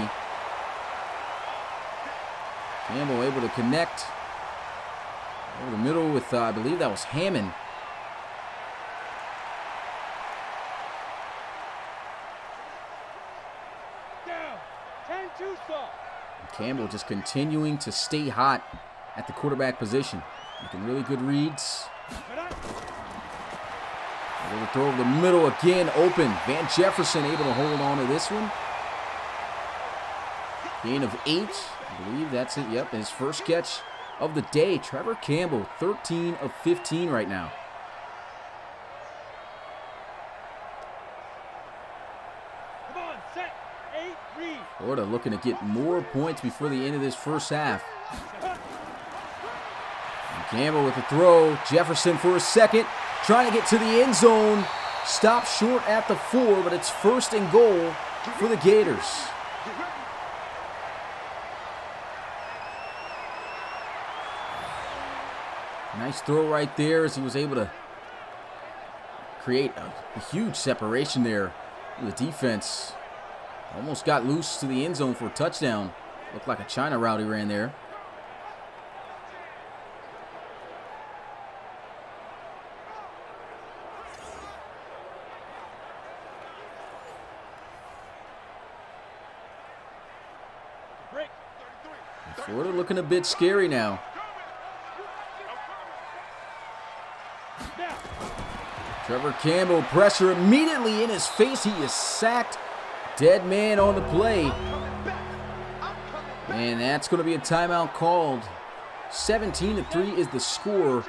Campbell able to connect over the middle with, I believe that was Hammond. Down. 10-2 stop. Campbell just continuing to stay hot at the quarterback position. Making really good reads. Able to throw over the middle again, open. Van Jefferson able to hold on to this one. Gain of 8. I believe that's it. Yep, his first catch of the day. Trevor Campbell, 13 of 15 right now. Come on, set, 8, read. Florida looking to get more points before the end of this first half. And Campbell with the throw. Jefferson for a second. Trying to get to the end zone. Stopped short at the 4, but it's first and goal for the Gators. Nice throw right there as he was able to create a huge separation there with the defense. Almost got loose to the end zone for a touchdown. Looked like a China route he ran there. Florida looking a bit scary now. Trevor Campbell, pressure immediately in his face. He is sacked. Dead man on the play. And that's going to be a timeout called. 17-3 is the score.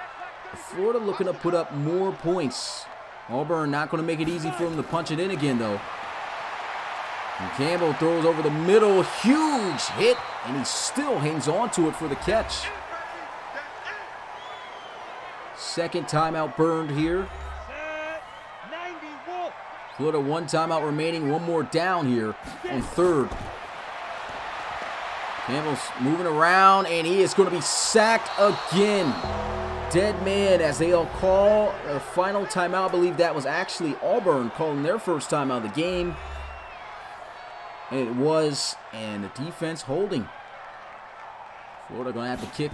Florida looking to put up more points. Auburn not going to make it easy for him to punch it in again, though. And Campbell throws over the middle. Huge hit. And he still hangs on to it for the catch. Second timeout burned here. Florida 1 timeout remaining. 1 more down here on third. Campbell's moving around, and he is going to be sacked again. Dead man as they'll call a final timeout. I believe that was actually Auburn calling their first timeout of the game. And it was, and the defense holding. Florida going to have to kick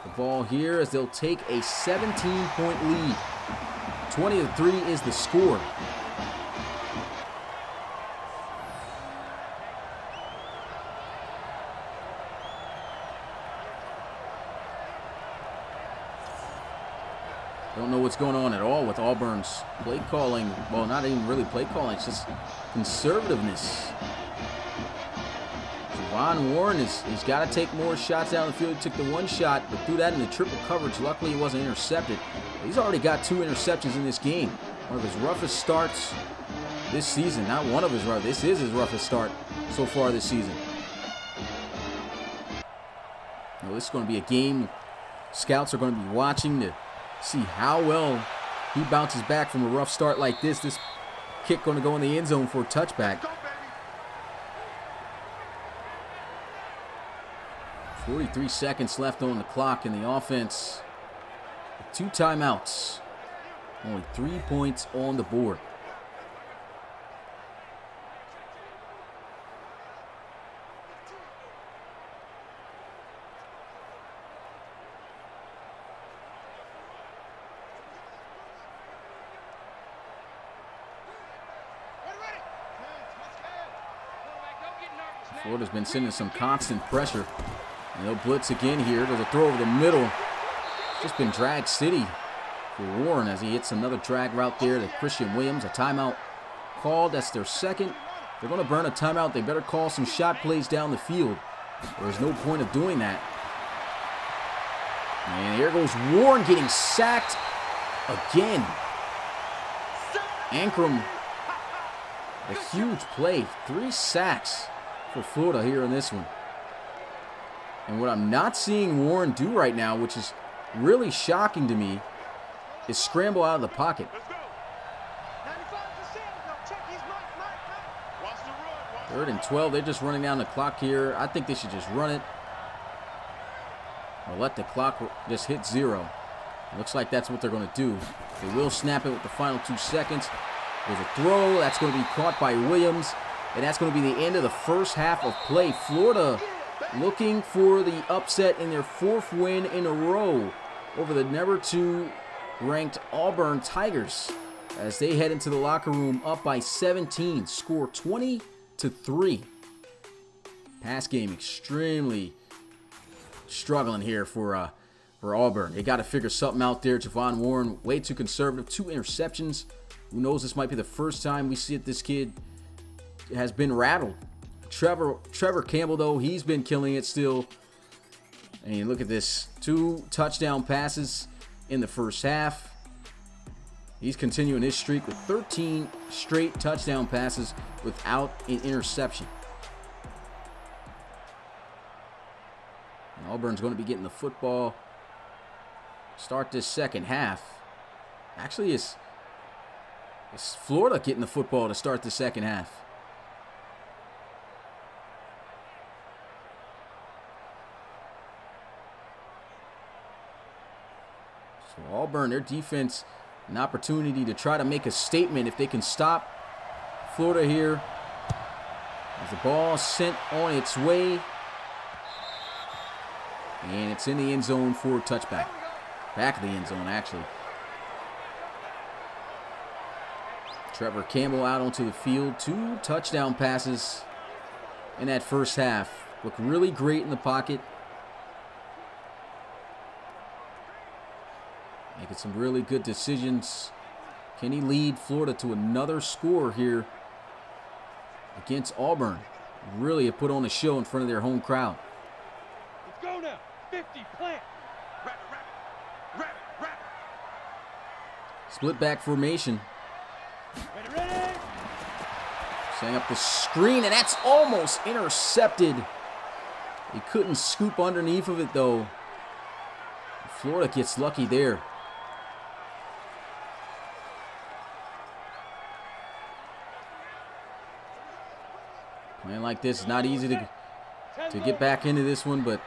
the ball here as they'll take a 17-point lead. 20-3 is the score. Don't know what's going on at all with Auburn's play calling. Well, not even really play calling. It's just conservativeness. Javon Warren he's got to take more shots down the field. He took the 1 shot, but threw that in the triple coverage. Luckily, he wasn't intercepted. He's already got 2 interceptions in this game. One of his roughest starts this season. Not one of his roughest. This is his roughest start so far this season. Now, this is going to be a game scouts are going to be watching to see how well he bounces back from a rough start like this. This kick going to go in the end zone for a touchback. 43 seconds left on the clock in the offense. 2 timeouts. Only 3 points on the board. Florida's been sending some constant pressure. And they'll blitz again here. There's a throw over the middle. Just been drag city for Warren as he hits another drag route there to Christian Williams. A timeout called. That's their second. They're going to burn a timeout. They better call some shot plays down the field. There's no point of doing that. And here goes Warren getting sacked again. Ankrum, a huge play. 3 sacks for Florida here in this one. And what I'm not seeing Warren do right now, which is really shocking to me, is scramble out of the pocket. Third and 12. They're just running down the clock here. I think they should just run it. Or let the clock just hit 0. Looks like that's what they're going to do. They will snap it with the final 2 seconds. There's a throw. That's going to be caught by Williams. And that's going to be the end of the first half of play. Florida looking for the upset in their 4th win in a row over the number 2 ranked Auburn Tigers as they head into the locker room up by 17. Score 20-3. Pass game extremely struggling here for Auburn. They got to figure something out there. Javon Warren, way too conservative. 2 interceptions. Who knows? This might be the first time we see it. This kid has been rattled. Trevor Campbell, though, he's been killing it still. And look at this. 2 touchdown passes in the first half. He's continuing his streak with 13 straight touchdown passes without an interception. And Auburn's going to be getting the football. Start this second half. Actually, it's Florida getting the football to start the second half. So Auburn, their defense, an opportunity to try to make a statement if they can stop Florida here. As the ball sent on its way. And it's in the end zone for a touchback. Back of the end zone, actually. Trevor Campbell out onto the field. 2 touchdown passes in that first half. Looked really great in the pocket. Making some really good decisions. Can he lead Florida to another score here against Auburn? Really have put on a show in front of their home crowd. Let's go now. 50, plant. Split back formation. Ready. Setting up the screen, and that's almost intercepted. He couldn't scoop underneath of it, though. Florida gets lucky there. Playing like this is not easy to get back into this one, but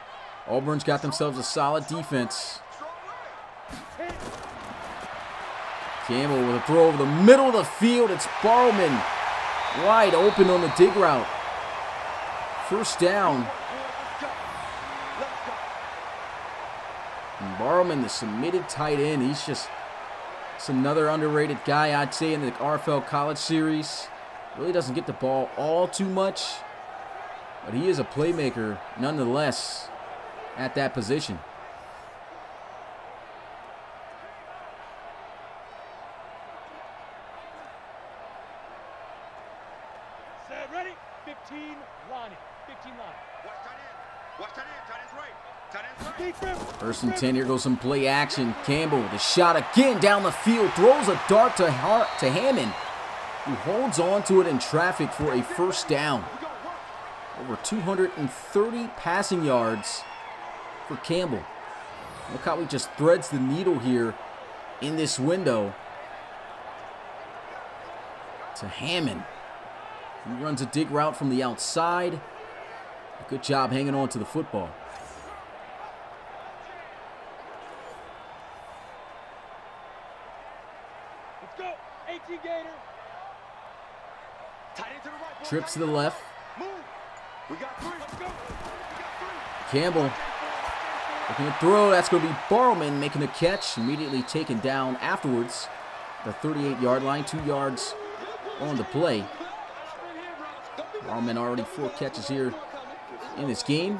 Auburn's got themselves a solid defense. Campbell with a throw over the middle of the field. It's Barrowman wide open on the dig route. First down. And Barrowman, the submitted tight end, he's just another underrated guy, I'd say, in the RFL College Series. Really doesn't get the ball all too much, but he is a playmaker nonetheless at that position. Set, ready. 15, Lonnie. 15 Lonnie. Watch tight end. Tight end's right. Tight end's right. First and 10, here goes some play action. Campbell, the shot again down the field, throws a dart to Hammond, who holds on to it in traffic for a first down. Over 230 passing yards for Campbell. Look how he just threads the needle here in this window to Hammond. He runs a dig route from the outside. Good job hanging on to the football. Let's go. 18 Gator. Trips to the left. Move. We got 3. Let's go. Campbell looking to throw. That's going to be Barrowman making the catch. Immediately taken down afterwards. The 38-yard line, 2 yards on the play. Barrowman already 4 catches here in this game.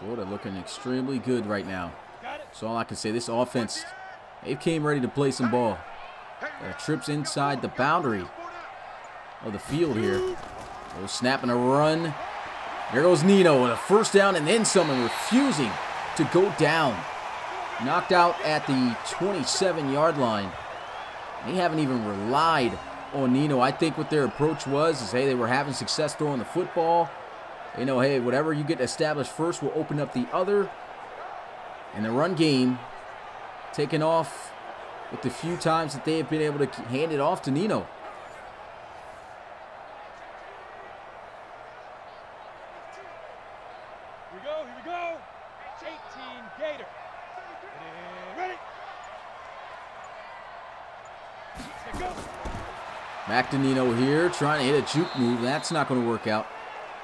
Florida looking extremely good right now. Got it. That's all I can say. This offense, they came ready to play some ball. Trips inside the boundary of the field here. Oh, snap and a run. There goes Nino with a first down and then someone refusing to go down. Knocked out at the 27-yard line. They haven't even relied on Nino. I think what their approach was is, hey, they were having success throwing the football. They know, hey, whatever you get established first will open up the other. And the run game taking off with the few times that they have been able to hand it off to Nino. Here we go. 18 Gator. Ready. Set, go. Back to Nino here, trying to hit a juke move. That's not going to work out.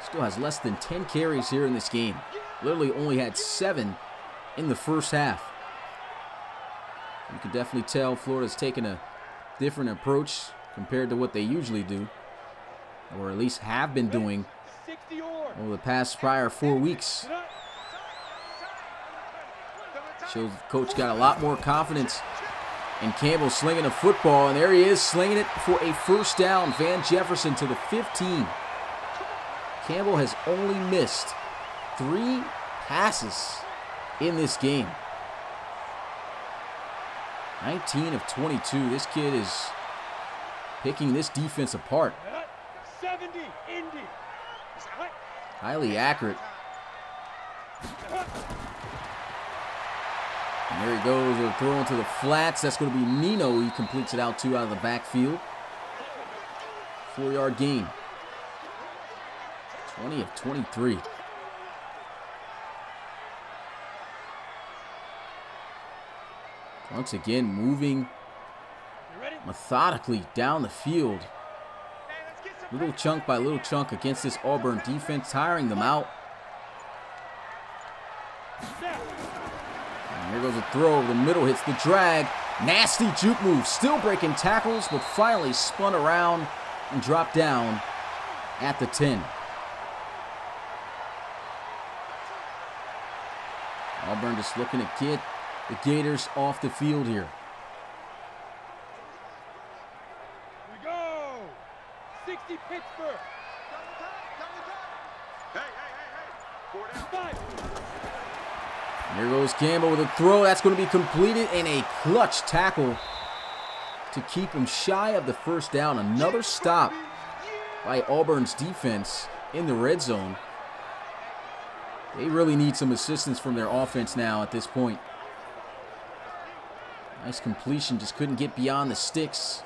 Still has less than 10 carries here in this game. Literally only had 7 in the first half. You can definitely tell Florida's taking a different approach compared to what they usually do, or at least have been doing 60 or. over the past prior 4 weeks. Shows the coach got a lot more confidence in Campbell slinging the football, and there he is slinging it for a first down. Van Jefferson to the 15. Campbell has only missed 3 passes in this game. 19 of 22. This kid is picking this defense apart. 70 Indy. Highly accurate. And there he goes. They're throwing to the flats. That's going to be Nino. He completes it out to out of the backfield. 4-yard gain. 20 of 23. Once again, moving methodically down the field. Little chunk by little chunk against this Auburn defense, tiring them out. And here goes a throw. The middle hits the drag. Nasty juke move. Still breaking tackles, but finally spun around and dropped down at the 10. Auburn just looking to get the Gators off the field here. Here we go. 60 Pittsburgh. Hey. 5. Here goes Campbell with a throw. That's going to be completed in a clutch tackle to keep him shy of the first down. Another stop by Auburn's defense in the red zone. They really need some assistance from their offense now at this point. Nice completion, just couldn't get beyond the sticks.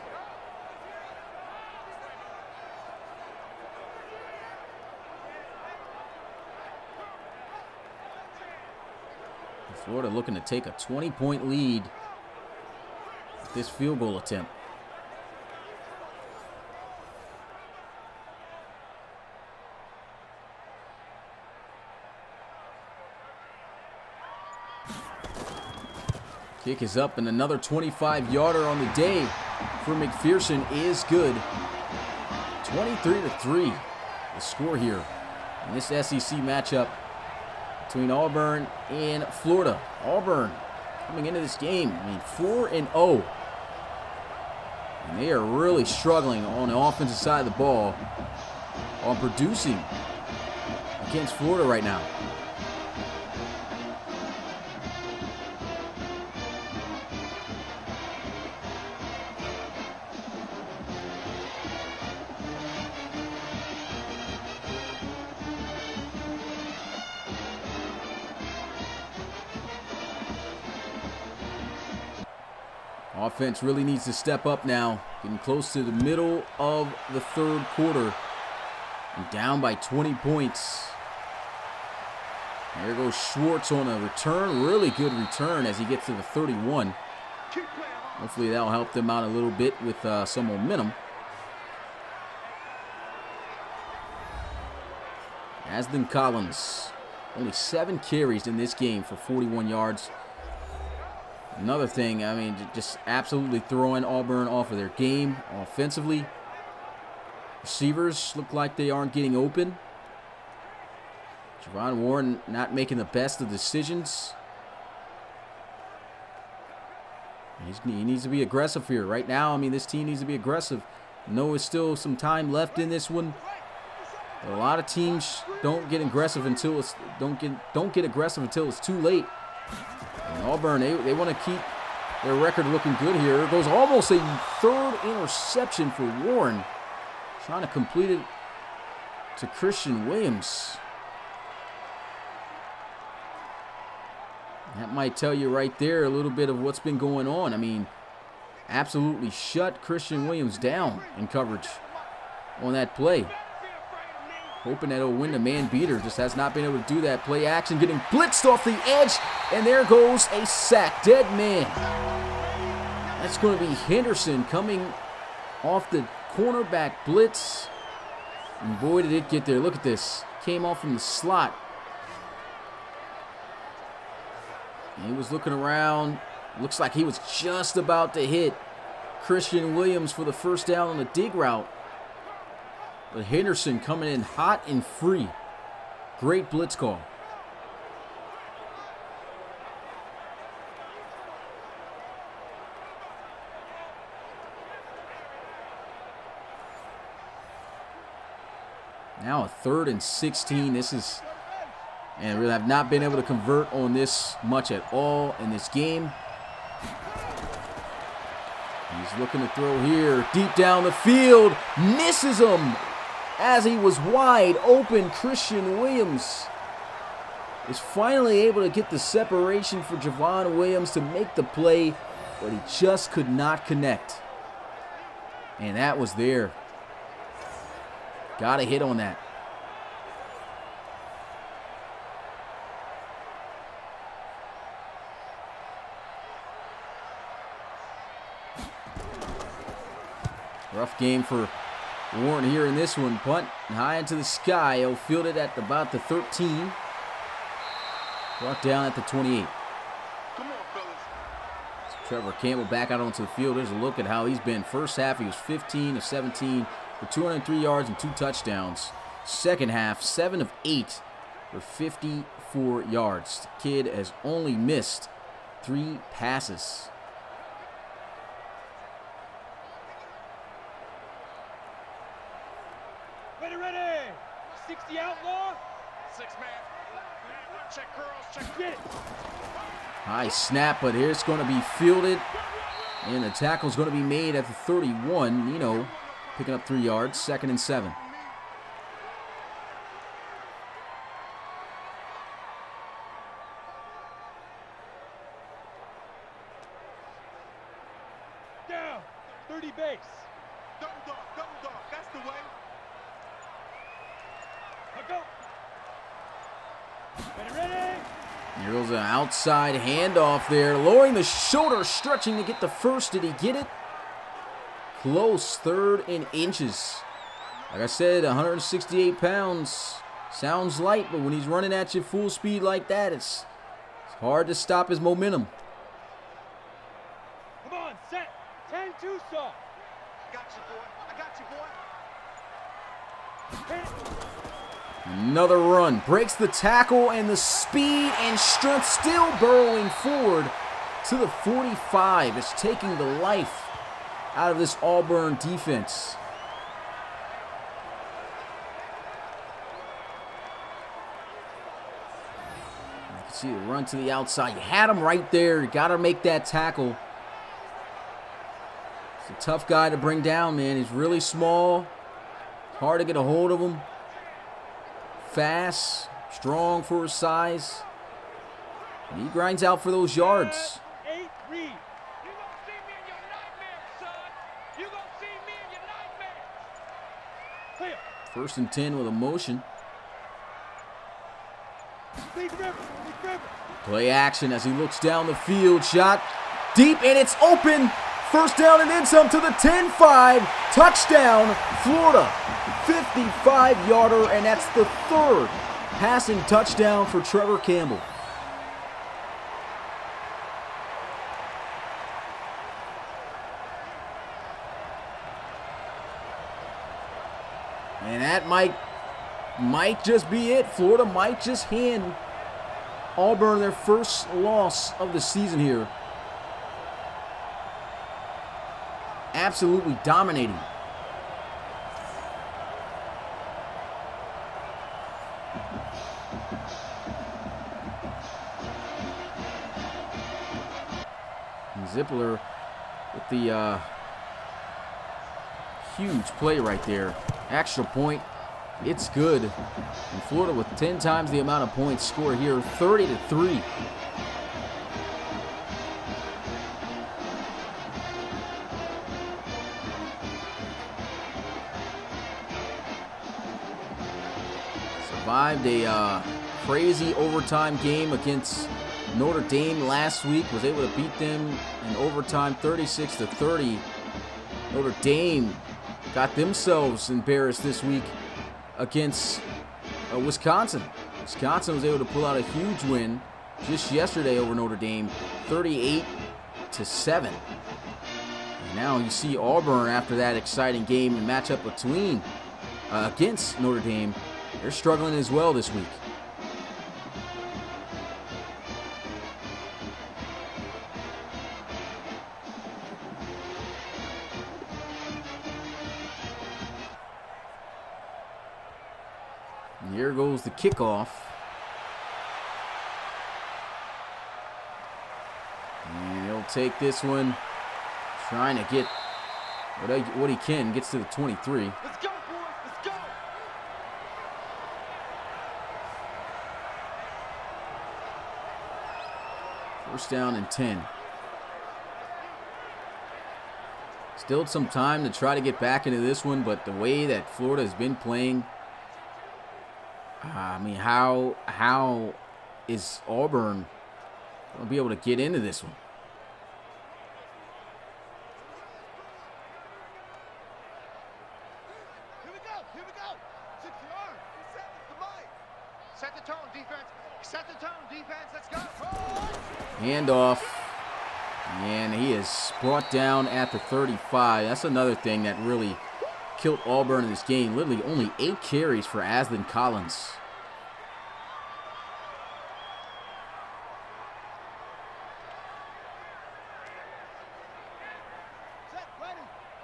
Florida looking to take a 20-point lead with this field goal attempt. Kick is up, and another 25-yarder on the day for McPherson is good. 23-3, the score here in this SEC matchup between Auburn and Florida. Auburn coming into this game, 4-0. And they are really struggling on the offensive side of the ball on producing against Florida right now. Offense really needs to step up now. Getting close to the middle of the third quarter. And down by 20 points. There goes Schwartz on a return. Really good return as he gets to the 31. Hopefully that'll help them out a little bit with some momentum. Asden Collins. Only 7 carries in this game for 41 yards. Another thing, just absolutely throwing Auburn off of their game offensively. Receivers look like they aren't getting open. Javon Warren not making the best of decisions. He needs to be aggressive here. Right now, I mean, this team needs to be aggressive. I know there's still some time left in this one. A lot of teams don't get aggressive until it's don't get aggressive until it's too late. And Auburn, they want to keep their record looking good here. There goes almost a third interception for Warren. Trying to complete it to Christian Williams. That might tell you right there a little bit of what's been going on. I mean, absolutely shut Christian Williams down in coverage on that play. Hoping that he'll win the man beater. Just has not been able to do that. Play action, getting blitzed off the edge. And there goes a sack. Dead man. That's going to be Henderson coming off the cornerback blitz. And boy, did it get there. Look at this. Came off from the slot. And he was looking around. Looks like he was just about to hit Christian Williams for the first down on the dig route. But Henderson coming in hot and free. Great blitz call. Now a 3rd and 16. This is, and we have not been able to convert on this much at all in this game. He's looking to throw here, deep down the field, misses him as he was wide open. Christian Williams is finally able to get the separation for Javon Williams to make the play, but he just could not connect. And that was there. Got to hit on that. Rough game for Warren here in this one. Punt high into the sky. He'll field it at about the 13. Brought down at the 28. Come on, fellas. Trevor Campbell back out onto the field. There's a look at how he's been. First half, he was 15 of 17 for 203 yards and 2 touchdowns. Second half, 7 of 8 for 54 yards. The kid has only missed 3 passes. Ready. 60 outlaw. 6 man. Check girls, check. Get it. High snap, but here it's going to be fielded. And the tackle's going to be made at the 31. Nino picking up 3 yards. 2nd and 7. Down. 30 base. Double dog, that's the way. Now go. Ready. Here goes an outside handoff there. Lowering the shoulder, stretching to get the first. Did he get it? Close. 3rd and inches. Like I said, 168 pounds. Sounds light, but when he's running at you full speed like that, it's hard to stop his momentum. Come on, set. 10-2 saw. Got you, boy. I got you, boy. Hit it. Another run. Breaks the tackle and the speed and strength still burrowing forward to the 45. It's taking the life out of this Auburn defense. You can see the run to the outside. You had him right there. You got to make that tackle. It's a tough guy to bring down, man. He's really small. Hard to get a hold of him. Fast, strong for his size. And he grinds out for those yards. 8 read. You gonna see me in your nightmares, son. You gonna see me in your nightmares. Clear. 1st and 10 with a motion. Big river. Play action as he looks down the field. Shot deep and it's open. 1st down and then some to the 10-5. Touchdown, Florida. 55-yarder, and that's the 3rd passing touchdown for Trevor Campbell. And that might might just be it. Florida might just hand Auburn their first loss of the season here. Absolutely dominating. And Zippler with the huge play right there. Extra point. It's good. And Florida with 10 times the amount of points scored here, 30-3. Survived a crazy overtime game against Notre Dame last week. Was able to beat them in overtime 36-30. Notre Dame got themselves embarrassed this week against Wisconsin. Wisconsin was able to pull out a huge win just yesterday over Notre Dame, 38-7. And now you see Auburn after that exciting game and matchup between against Notre Dame. They're struggling as well this week. And here goes the kickoff. And he'll take this one, trying to get what he can. Gets to the 23. Let's go, boys. Let's go. First down and 10. Still some time to try to get back into this one, but the way that Florida has been playing, I mean, how is Auburn going to be able to get into this one? Here we go. Here we go. 60 yards. Set the mic. Set the tone, defense. Set the tone, defense. Let's go. Handoff. And he is brought down at the 35. That's another thing that really killed Auburn in this game. Literally only 8 carries for Aslan Collins. Set, ready.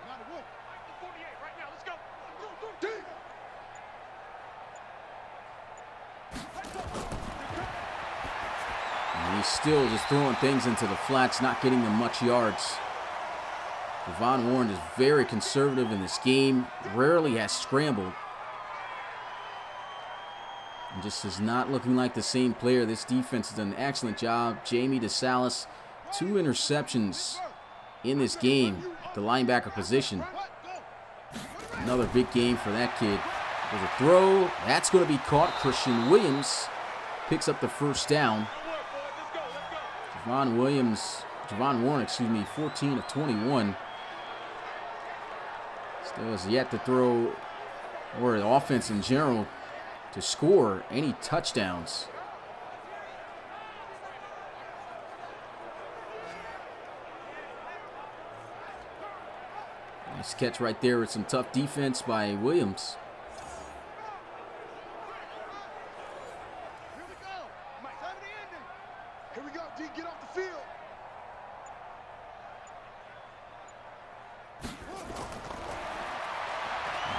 Got it, Wood. 48 right now. Let's go. Go, deep. And he's still just throwing things into the flats, not getting them much yards. Devon Warren is very conservative in this game, rarely has scrambled. And just is not looking like the same player. This defense has done an excellent job. Jamie DeSalis, 2 interceptions in this game at the linebacker position. Another big game for that kid. There's a throw. That's going to be caught. Christian Williams picks up the first down. Javon Warren, 14 of 21. Still has yet to throw, or the offense in general, to score any touchdowns. Nice catch right there with some tough defense by Williams. Here we go. Mike, time the ending. Here we go, D. Get off the field.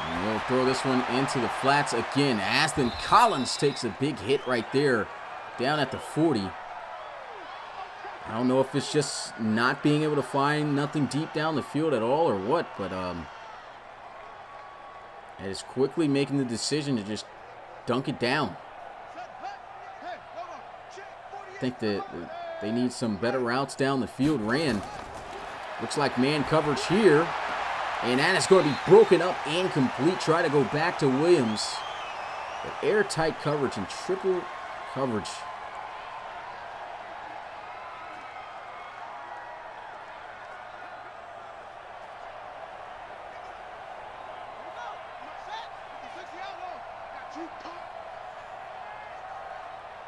And we'll throw this one into the flats again. Aslan Collins takes a big hit right there, down at the 40. I don't know if it's just not being able to find nothing deep down the field at all or what, but it is quickly making the decision to just dunk it down. I think that they need some better routes down the field ran. Looks like man coverage here. And that is going to be broken up and complete. Try to go back to Williams. But airtight coverage and triple coverage.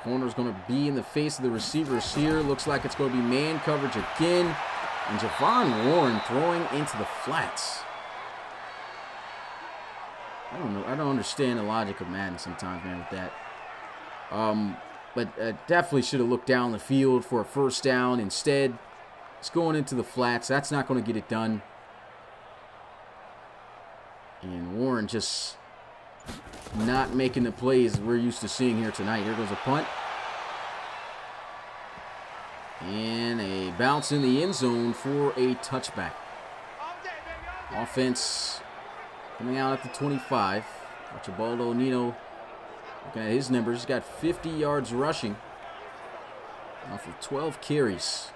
Corner's going to be in the face of the receivers here. Looks like it's going to be man coverage again. And Javon Warren throwing into the flats. I don't know. I don't understand the logic of Madden sometimes, man, with that. But definitely should have looked down the field for a first down. Instead, it's going into the flats. That's not going to get it done. And Warren just not making the plays we're used to seeing here tonight. Here goes a punt. And a bounce in the end zone for a touchback. Offense coming out at the 25. Archibaldo Nino, looking at his numbers, he's got 50 yards rushing off of 12 carries.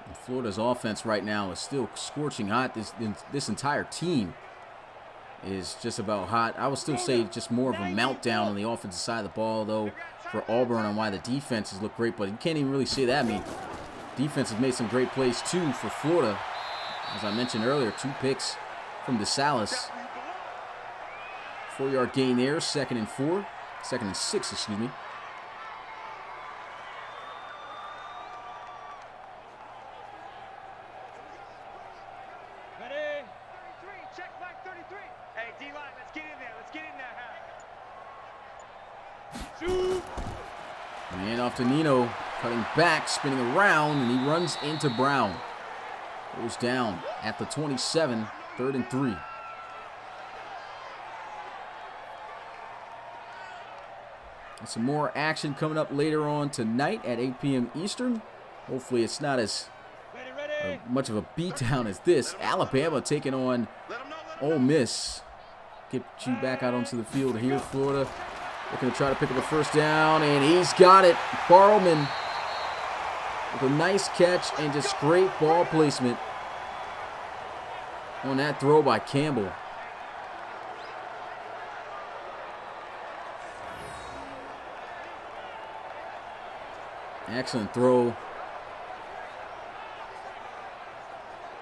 And Florida's offense right now is still scorching hot. This entire team is just about hot. I would still say just more of a meltdown on the offensive side of the ball, though, for Auburn, on why the defenses look great. But you can't even really say that. I mean, defense has made some great plays, too, for Florida. As I mentioned earlier, 2 picks from DeSalis. 4-yard gain there, 2nd and 6, excuse me. And off to Nino, cutting back, spinning around, and he runs into Brown. Goes down at the 27, 3rd and 3. And some more action coming up later on tonight at 8 p.m. Eastern. Hopefully it's not as much of a beatdown as this. Alabama taking on Ole Miss. Get you back out onto the field here, Florida. Looking to try to pick up a first down, and he's got it. Bartleman with a nice catch and just great ball placement on that throw by Campbell. Excellent throw.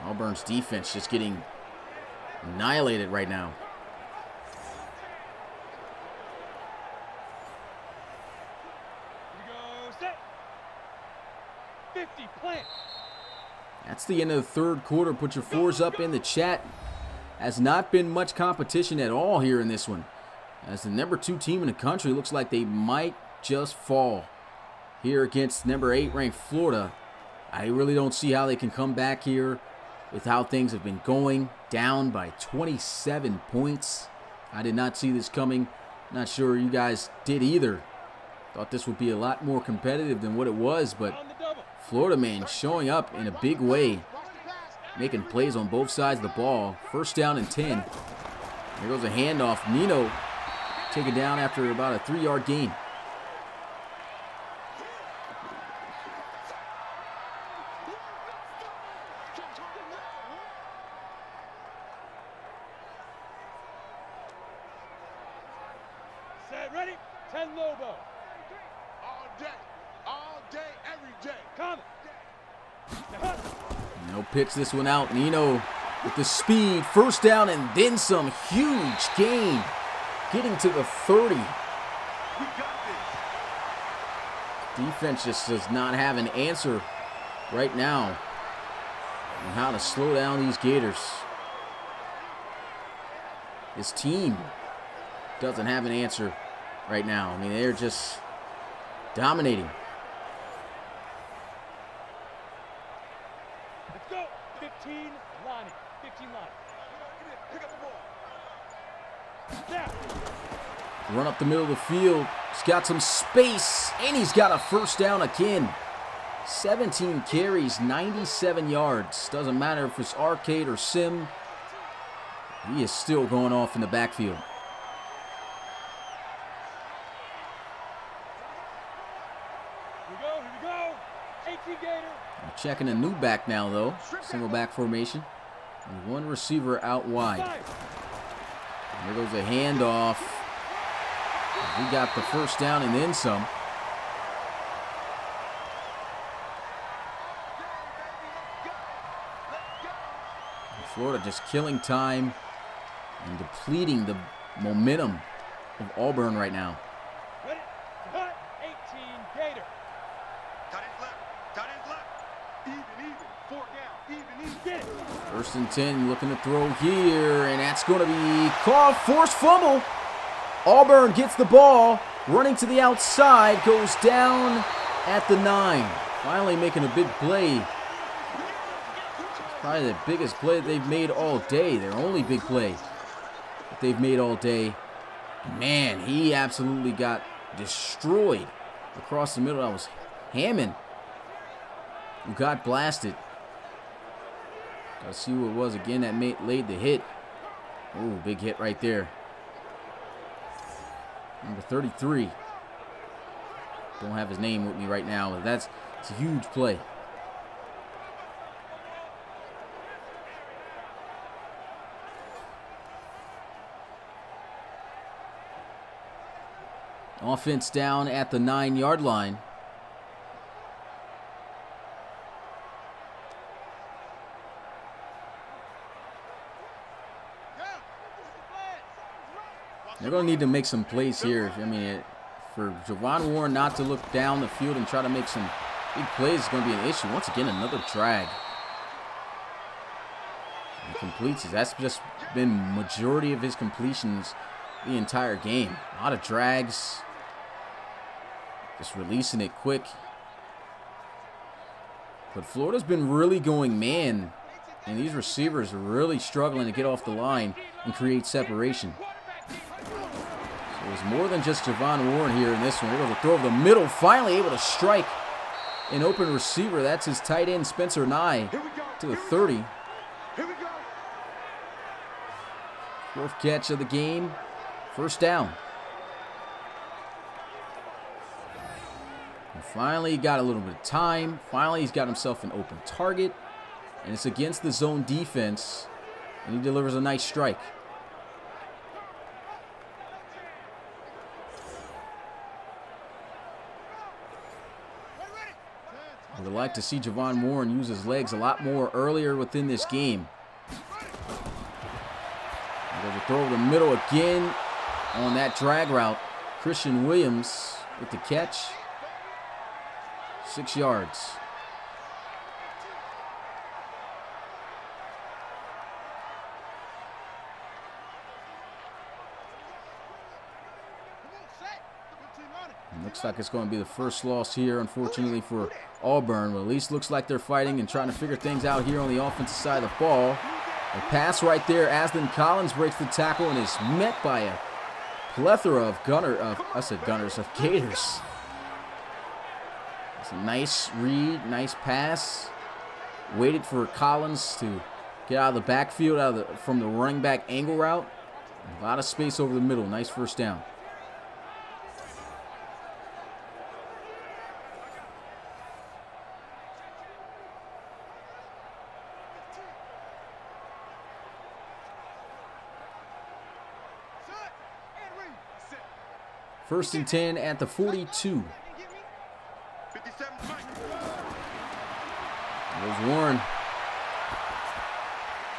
Auburn's defense just getting annihilated right now. That's the end of the 3rd quarter. Put your 4s up in the chat. Has not been much competition at all here in this one. As the number 2 team in the country looks like they might just fall here against number 8 ranked Florida. I really don't see how they can come back here with how things have been going. Down by 27 points. I did not see this coming. Not sure you guys did either. Thought this would be a lot more competitive than what it was, but Florida, man, showing up in a big way, making plays on both sides of the ball. First down and 10. There goes a handoff. Nino taken down after about a 3-yard gain. Set, ready, 10 Lobo. All day, every day. Come. No, pitch this one out. Nino with the speed. First down and then some. Huge gain. Getting to the 30. Defense just does not have an answer right now on how to slow down these Gators. This team doesn't have an answer right now. I mean, they're just dominating. Let's go. 15 Lonnie. 15 Lonnie. Pick up the ball. Now. Run up the middle of the field. He's got some space, and he's got a first down again. 17 carries, 97 yards. Doesn't matter if it's arcade or sim. He is still going off in the backfield. Here we go. 18 Gator. We're checking a new back now, though. Single back formation. And one receiver out wide. There goes a handoff. We got the first down and then some. Florida just killing time and depleting the momentum of Auburn right now. Ready, hot, 18 Get it. First and 10, looking to throw here, and that's going to be called forced fumble. Auburn gets the ball, running to the outside, goes down at the 9. Finally making a big play. Probably the biggest play that they've made all day. Their only big play that they've made all day. Man, he absolutely got destroyed across the middle. That was Hammond who got blasted. Gotta see who it was again that laid the hit. Oh, big hit right there. Number 33. Don't have his name with me right now, but it's a huge play. Offense down at the 9-yard line. They're going to need to make some plays here. I mean, for Javon Warren not to look down the field and try to make some big plays is going to be an issue. Once again, another drag. He completes it. That's just been majority of his completions the entire game. A lot of drags. Just releasing it quick. But Florida's been really going man. And these receivers are really struggling to get off the line and create separation. So it was more than just Javon Warren here in this one. Able to throw over the middle. Finally able to strike an open receiver. That's his tight end, Spencer Nye, to the 30. Fourth catch of the game. First down. And finally, he got a little bit of time. Finally, he's got himself an open target. And it's against the zone defense. And he delivers a nice strike. I would like to see Javon Warren use his legs a lot more earlier within this game. There's a throw over the middle again on that drag route. Christian Williams with the catch. 6 yards. Looks like it's going to be the first loss here, unfortunately, for Auburn. But at least looks like they're fighting and trying to figure things out here on the offensive side of the ball. A pass right there. Asden Collins breaks the tackle and is met by a plethora of Gators. It's a nice read, nice pass. Waited for Collins to get out of the backfield, from the running back angle route. A lot of space over the middle. Nice first down. First and 10 at the 42. There's Warren.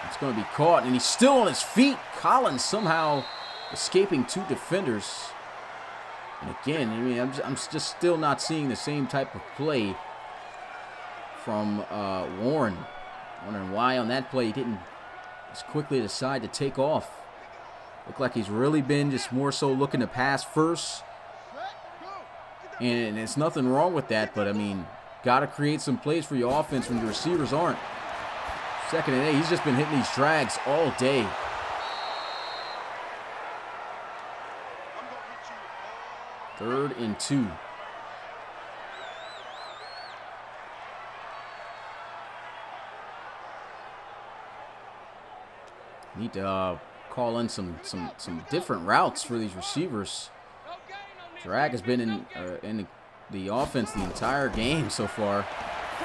It's going to be caught, and he's still on his feet. Collins somehow escaping 2 defenders. And again, I mean, I'm just still not seeing the same type of play from Warren. Wondering why on that play he didn't just quickly decide to take off. Look like he's really been just more so looking to pass first. And it's nothing wrong with that, but I mean, got to create some plays for your offense when your receivers aren't. Second and 8, he's just been hitting these drags all day. Third and 2. Need to call in some different routes for these receivers. Drag has been in the offense the entire game so far.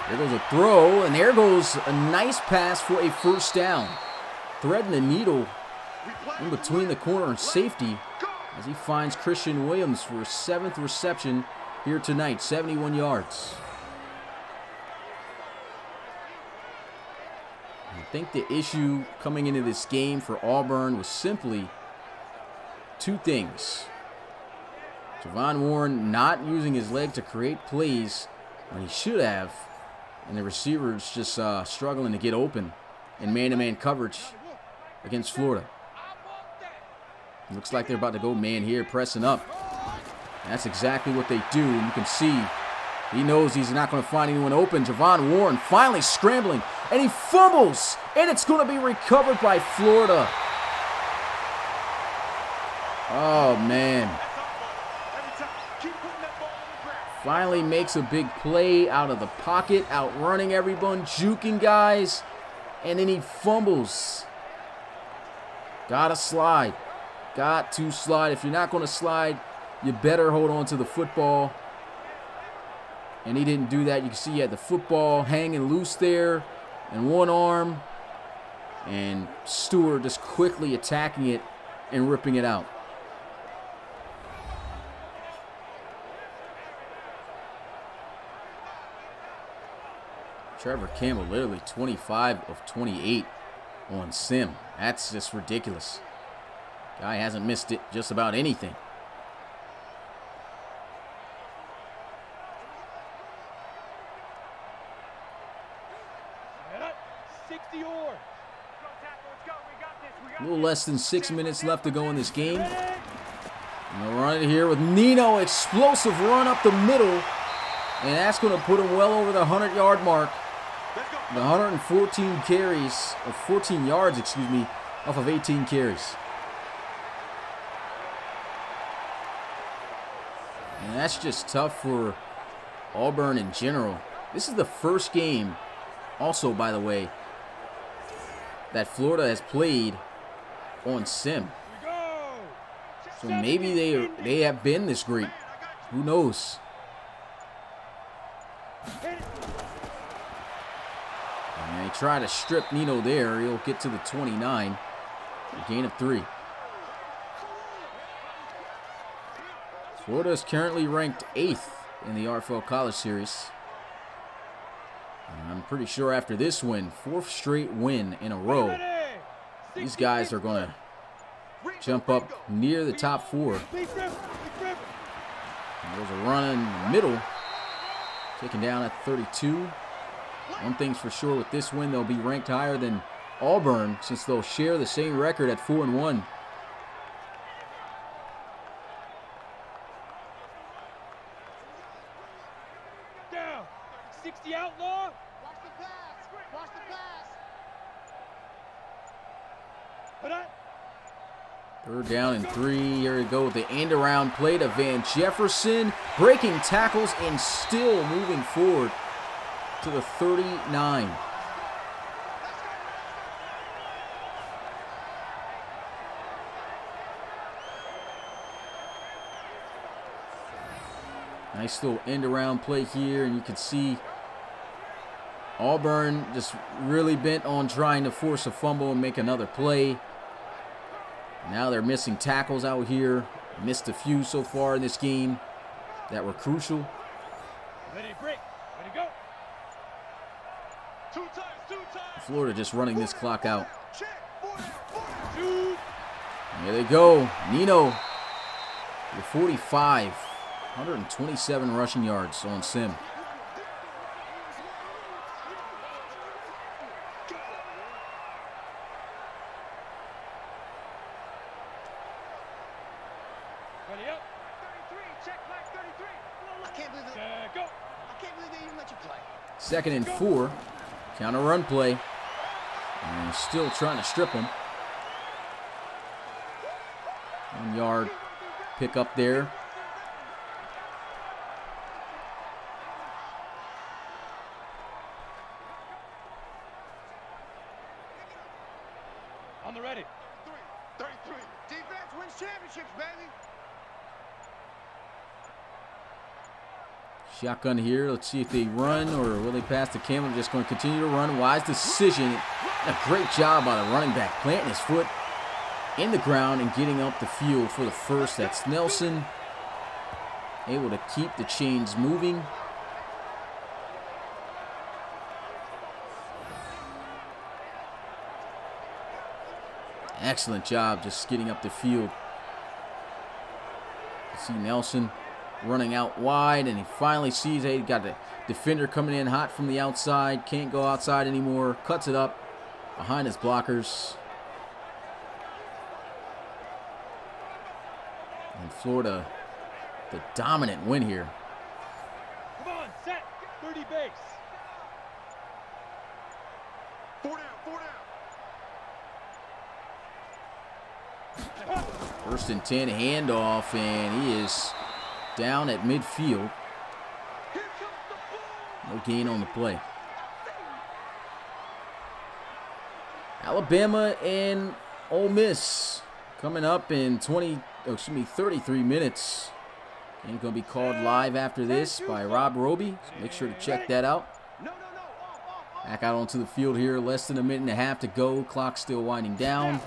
There goes a throw, and there goes a nice pass for a first down. Threading the needle in between the corner and safety as he finds Christian Williams for his 7th reception here tonight, 71 yards. I think the issue coming into this game for Auburn was simply 2 things. Javon Warren not using his leg to create plays when he should have, And the receivers just struggling to get open in man-to-man coverage against Florida. Looks like they're about to go man here, pressing up. And that's exactly what they do. You can see he knows he's not going to find anyone open. Javon Warren finally scrambling, and he fumbles, and it's going to be recovered by Florida. Oh, man. Finally makes a big play out of the pocket, outrunning everyone, juking guys, and then he fumbles. Gotta slide. Got to slide. If you're not going to slide, you better hold on to the football. And he didn't do that. You can see he had the football hanging loose there in one arm. And Stewart just quickly attacking it and ripping it out. Trevor Campbell literally 25 of 28 on sim. That's just ridiculous. Guy hasn't missed it just about anything. A little less than 6 minutes left to go in this game. And we'll run it here with Nino. Explosive run up the middle. And that's going to put him well over the 100-yard mark. The 114 carries, or 14 yards, excuse me, off of 18 carries. And that's just tough for Auburn in general. This is the first game, also, by the way, that Florida has played on sim. So maybe they have been this great. Who knows? And they try to strip Nino there. He'll get to the 29. A gain of 3. Florida is currently ranked 8th in the RFL College Series. And I'm pretty sure after this win, 4th straight win in a row, these guys are going to jump up near the top 4. There's a run in the middle, taken down at 32. One thing's for sure, with this win, they'll be ranked higher than Auburn, since they'll share the same record at 4-1. Down. 60 outlaw. Watch the pass. Watch the pass. Put on. 3rd down and 3. Here we go with the end-around play to Van Jefferson. Breaking tackles and still moving forward to the 39. Nice little end-around play here, and you can see Auburn just really bent on trying to force a fumble and make another play. Now they're missing tackles out here. Missed a few so far in this game that were crucial. Ready to break. Ready to go. Two times. Florida just running this clock out. Check. 40. Shoot. There they go. Nino, the 45. 127 rushing yards on sim. Ready up. 33. Check back 33. I can't believe it. Go. I can't believe they even let you play. 2nd and 4. Counter run play. And still trying to strip him. 1 yard pick up there. On the ready. 33. Defense wins championships, baby. Shotgun here. Let's see if they run or will they pass to Campbell. Just going to continue to run. Wise decision. A great job by the running back, planting his foot in the ground and getting up the field for the first. That's Nelson. Able to keep the chains moving. Excellent job just getting up the field. You see Nelson running out wide, and he finally sees he got the defender coming in hot from the outside. Can't go outside anymore. Cuts it up behind his blockers. And Florida, the dominant win here. Come on, set. 30 base. 4 down, 4 down. First and 10 handoff, and he is down at midfield. Here comes the ball. No gain on the play. Alabama and Ole Miss coming up in 33 minutes. Game's going to be called live after this by Rob Roby, so make sure to check that out. No, no, no. Off. Back out onto the field here, less than a minute and a half to go. Clock still winding down.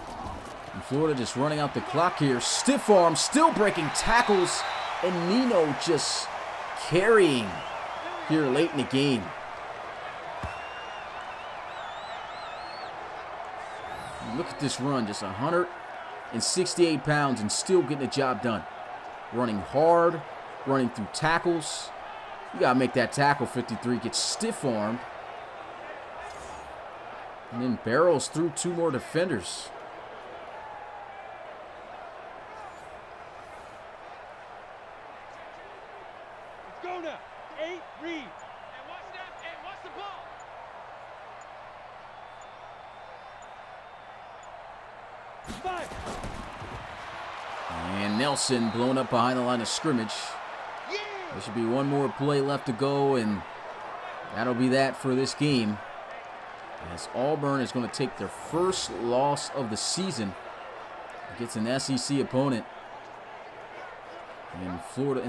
And Florida just running out the clock here. Stiff arm, still breaking tackles. And Nino just carrying here late in the game. Look at this run, just 168 pounds and still getting the job done. Running hard, running through tackles. You got to make that tackle, 53, gets stiff-armed. And then barrels through 2 more defenders. Let's go now. 8, read. And watch that. And watch the ball. Five. And Nelson blown up behind the line of scrimmage. Yeah. There should be one more play left to go, and that'll be that for this game. As Auburn is going to take their first loss of the season against an SEC opponent. And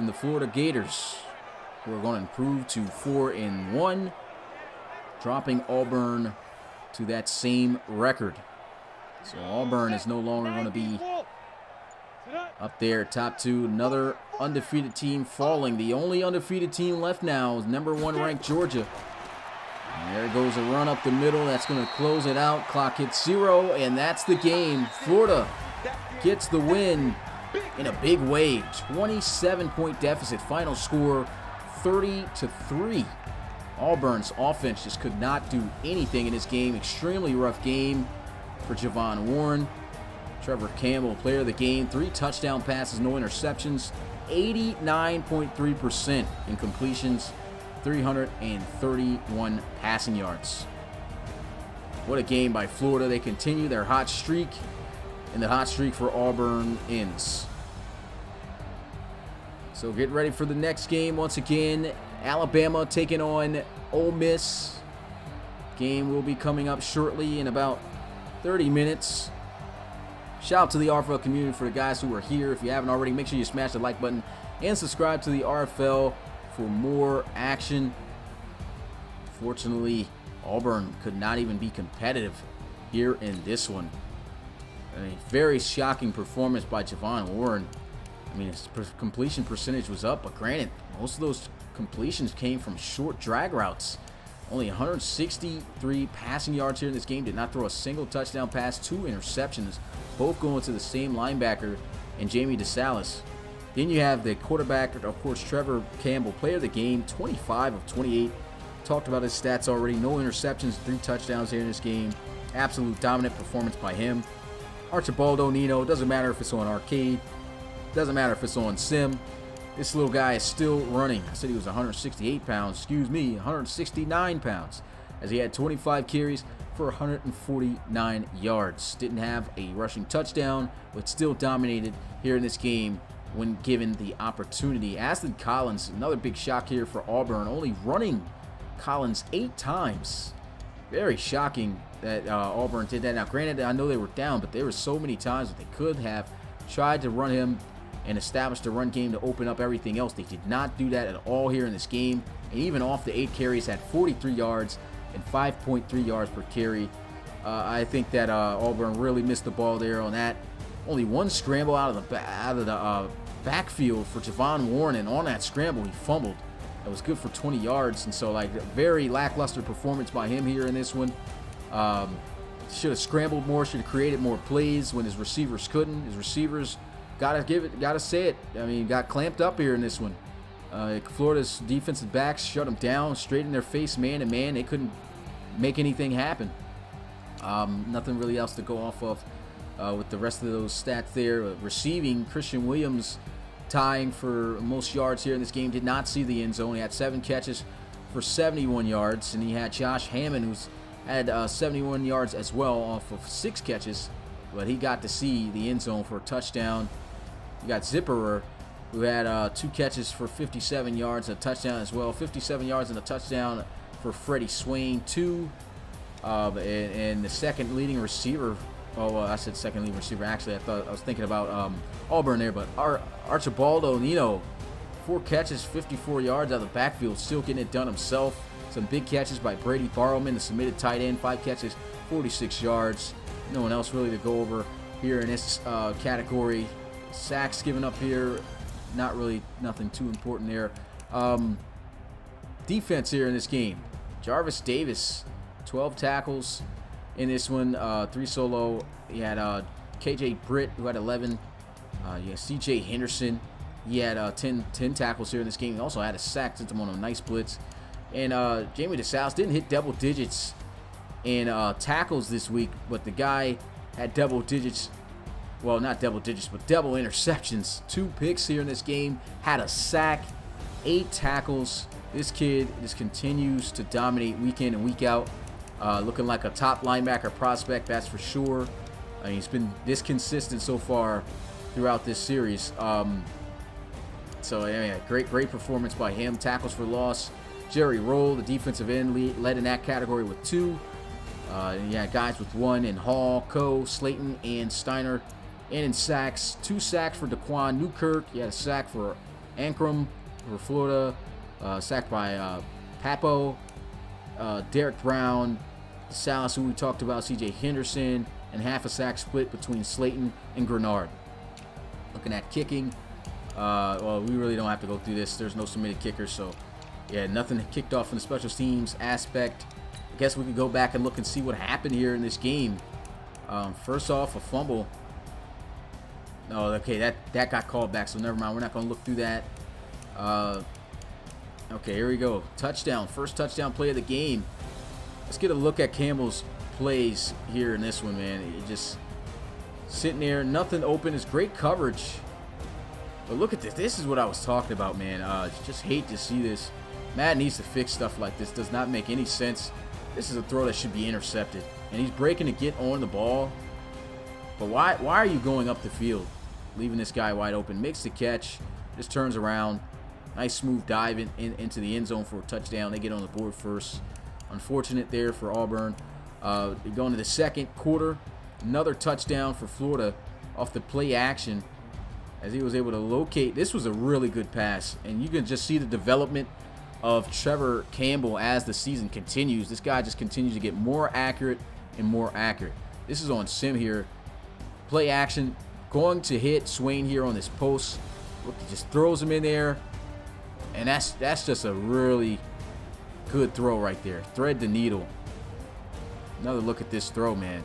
the Florida Gators, who are going to improve to 4-1, dropping Auburn to that same record. So Auburn is no longer going to be up there, top 2. Another undefeated team falling. The only undefeated team left now is number 1 ranked Georgia. And there goes a run up the middle. That's going to close it out. Clock hits 0, and that's the game. Florida gets the win in a big way. 27-point deficit. Final score 30-3. Auburn's offense just could not do anything in this game. Extremely rough game for Javon Warren. Trevor Campbell, player of the game. 3 touchdown passes, no interceptions. 89.3% in completions. 331 passing yards. What a game by Florida. They continue their hot streak, and the hot streak for Auburn ends. So get ready for the next game. Once again, Alabama taking on Ole Miss. Game will be coming up shortly in about 30 minutes. Shout out to the RFL community for the guys who are here. If you haven't already, make sure you smash the like button and subscribe to the RFL for more action. Fortunately, Auburn could not even be competitive here in this one. A very shocking performance by Javon Warren. I mean, his completion percentage was up, but granted, most of those completions came from short drag routes. Only 163 passing yards here in this game. Did not throw a single touchdown pass. 2 interceptions, both going to the same linebacker and Jamie DeSalis. Then you have the quarterback, of course, Trevor Campbell, player of the game, 25 of 28. Talked about his stats already. No interceptions, 3 touchdowns here in this game. Absolute dominant performance by him. Archibaldo Nino, doesn't matter if it's on arcade, doesn't matter if it's on sim. This little guy is still running. I said he was 168 pounds, 169 pounds, as he had 25 carries for 149 yards. Didn't have a rushing touchdown, but still dominated here in this game when given the opportunity. Aston Collins, another big shock here for Auburn, only running Collins 8 times. Very shocking that Auburn did that. Now, granted, I know they were down, but there were so many times that they could have tried to run him and established a run game to open up everything else. They did not do that at all here in this game. And even off the 8 carries, had 43 yards and 5.3 yards per carry. I think that Auburn really missed the ball there on that. Only 1 scramble out of the backfield for Javon Warren, and on that scramble, he fumbled. That was good for 20 yards, and so like a very lackluster performance by him here in this one. Should have scrambled more, should have created more plays when his receivers couldn't. His receivers gotta say it. I mean, got clamped up here in this one. Florida's defensive backs shut them down, straight in their face, man to man. They couldn't make anything happen. Nothing really else to go off of with the rest of those stats there. Receiving, Christian Williams tying for most yards here in this game. Did not see the end zone. He had 7 catches for 71 yards. And he had Josh Hammond, who's had 71 yards as well off of 6 catches. But he got to see the end zone for a touchdown. You got Zipperer, who had 2 catches for 57 yards, a touchdown as well. 57 yards and a touchdown for Freddie Swain, 2. And the second leading receiver, I said second leading receiver. Actually, I was thinking about Auburn there, but Archibald O'Neill, 4 catches, 54 yards out of the backfield, still getting it done himself. Some big catches by Brady Barrowman, the submitted tight end, 5 catches, 46 yards. No one else really to go over here in this category. Sacks given up here, not really nothing too important there. Defense here in this game. Jarvis Davis, 12 tackles in this one, 3 solo. He had KJ Britt, who had 11. You had CJ Henderson. He had 10 tackles here in this game. He also had a sack, sent him on a nice blitz. And Jamie DeSalis didn't hit double digits in tackles this week, but the guy had double digits. Well, not double digits, but double interceptions. 2 picks here in this game. Had a sack, 8 tackles. This kid just continues to dominate week in and week out. Looking like a top linebacker prospect, that's for sure. He's been this consistent so far throughout this series. So, yeah, great performance by him. Tackles for loss. Jerry Roll, the defensive end, led in that category with 2. Yeah, guys with 1 in Hall, Coe, Slayton, and Steiner. And in sacks, 2 sacks for Daquan Newkirk. He had a sack for Ankrum for Florida. Sacked by Papo, Derek Brown, Salas, who we talked about, CJ Henderson, and half a sack split between Slayton and Grenard. Looking at kicking, well, we really don't have to go through this. There's no submitted kickers, so yeah, nothing kicked off in the special teams aspect. I guess we could go back and look and see what happened here in this game. First off, a fumble. Oh, okay, that got called back, so never mind. We're not going to look through that. Okay, here we go. Touchdown. First touchdown play of the game. Let's get a look at Campbell's plays here in this one, man. He just sitting there, nothing open. It's great coverage. But look at this. This is what I was talking about, man. Just hate to see this. Matt needs to fix stuff like this. Does not make any sense. This is a throw that should be intercepted. And he's breaking to get on the ball. But why are you going up the field? Leaving this guy wide open. Makes the catch. Just turns around. Nice smooth dive into the end zone for a touchdown. They get on the board first. Unfortunate there for Auburn. Going to the second quarter. Another touchdown for Florida off the play action as he was able to locate. This was a really good pass. And you can just see the development of Trevor Campbell as the season continues. This guy just continues to get more accurate and more accurate. This is on sim here. Play action. Going to hit Swain here on this post. Look, he just throws him in there. And that's just a really good throw right there. Thread the needle. Another look at this throw, man.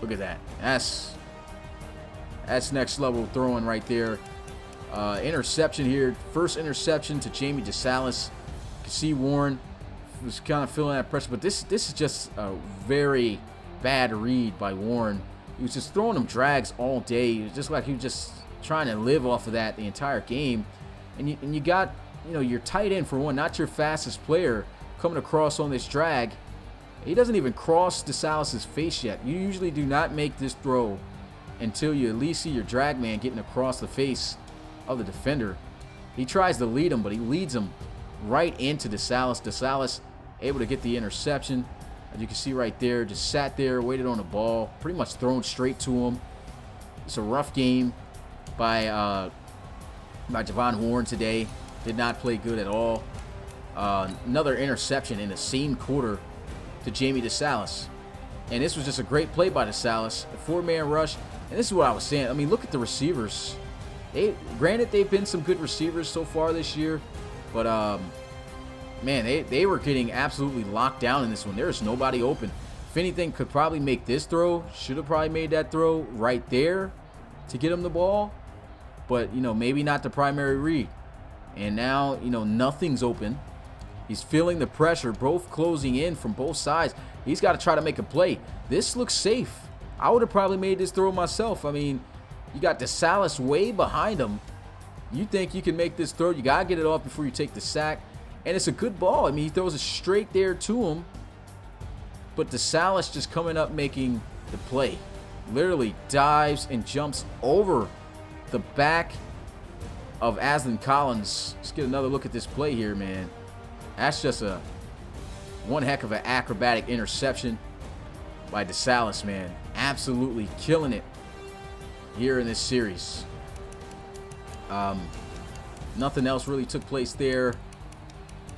Look at that. That's next level throwing right there. Interception here. First interception to Jamie DeSalis. You can see Warren was kind of feeling that pressure, but this is just a very bad read by Warren. He was just throwing him drags all day. It was just like he was just trying to live off of that the entire game. And you got, your tight end for one, not your fastest player, coming across on this drag. He doesn't even cross DeSalis' face yet. You usually do not make this throw until you at least see your drag man getting across the face of the defender. He tries to lead him, but he leads him right into DeSalis. DeSalis able to get the interception. As you can see right there, just sat there, waited on the ball, pretty much thrown straight to him. It's a rough game by Javon Horn today. Did not play good at all. Another interception in the same quarter to Jamie DeSalis. And this was just a great play by DeSalis. A 4-man rush. And this is what I was saying. I mean, look at the receivers. Granted, they've been some good receivers so far this year. But, man, they were getting absolutely locked down in this one. There is nobody open. If anything, could probably make this throw. Should have probably made that throw right there to get him the ball. but, you know, maybe not the primary read. And now, you know, nothing's open. He's feeling the pressure, both closing in from both sides. He's got to try to make a play. This looks safe. I would have probably made this throw myself. I mean, you got DeSalis way behind him. You think you can make this throw. You got to get it off before you take the sack. And it's a good ball. I mean, he throws it straight there to him. But DeSalis just coming up making the play. Literally dives and jumps over the back of Aslan Collins. Let's get another look at this play here, man. That's just one heck of an acrobatic interception by DeSalis, man. Absolutely killing it here in this series. Nothing else really took place there.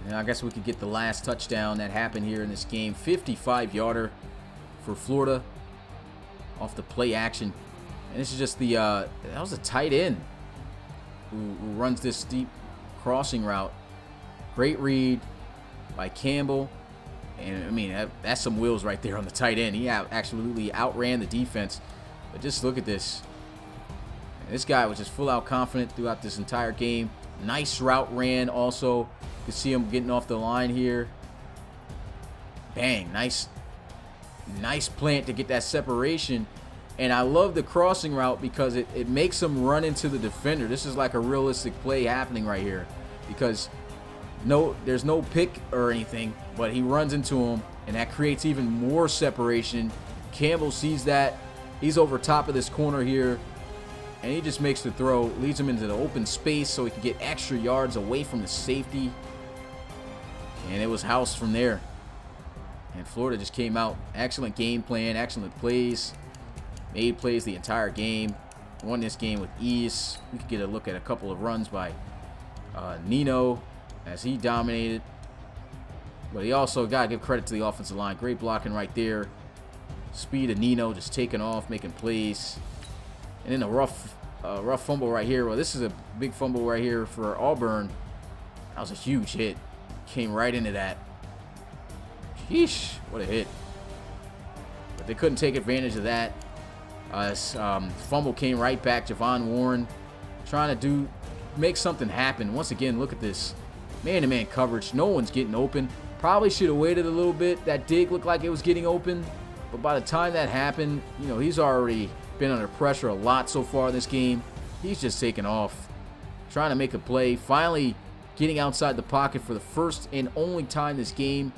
And I guess we could get the last touchdown that happened here in this game. 55-yarder for Florida off the play action. And this is just the, that was a tight end who runs this steep crossing route. Great read by Campbell. And, I mean, that's some wheels right there on the tight end. He absolutely outran the defense. But just look at this. And this guy was just full out confident throughout this entire game. Nice route ran also. You can see him getting off the line here. Bang. Nice plant to get that separation. And I love the crossing route because it makes him run into the defender. This is like a realistic play happening right here. Because there's no pick or anything, but he runs into him, and that creates even more separation. Campbell sees that. He's over top of this corner here, and he just makes the throw, leads him into the open space so he can get extra yards away from the safety. And it was housed from there. And Florida just came out. Excellent game plan, excellent plays. Made plays the entire game. Won this game with ease. We could get a look at a couple of runs by Nino as he dominated. But he also got to give credit to the offensive line. Great blocking right there. Speed of Nino just taking off, making plays. And then a rough fumble right here. Well, this is a big fumble right here for Auburn. That was a huge hit. Came right into that. Sheesh, what a hit. But they couldn't take advantage of that. Fumble came right back. Javon Warren trying to make something happen. Once again, look at this. Man-to-man coverage. No one's getting open. Probably should have waited a little bit. That dig looked like it was getting open. But by the time that happened, you know, he's already been under pressure a lot so far in this game. He's just taking off. Trying to make a play. Finally getting outside the pocket for the first and only time this game.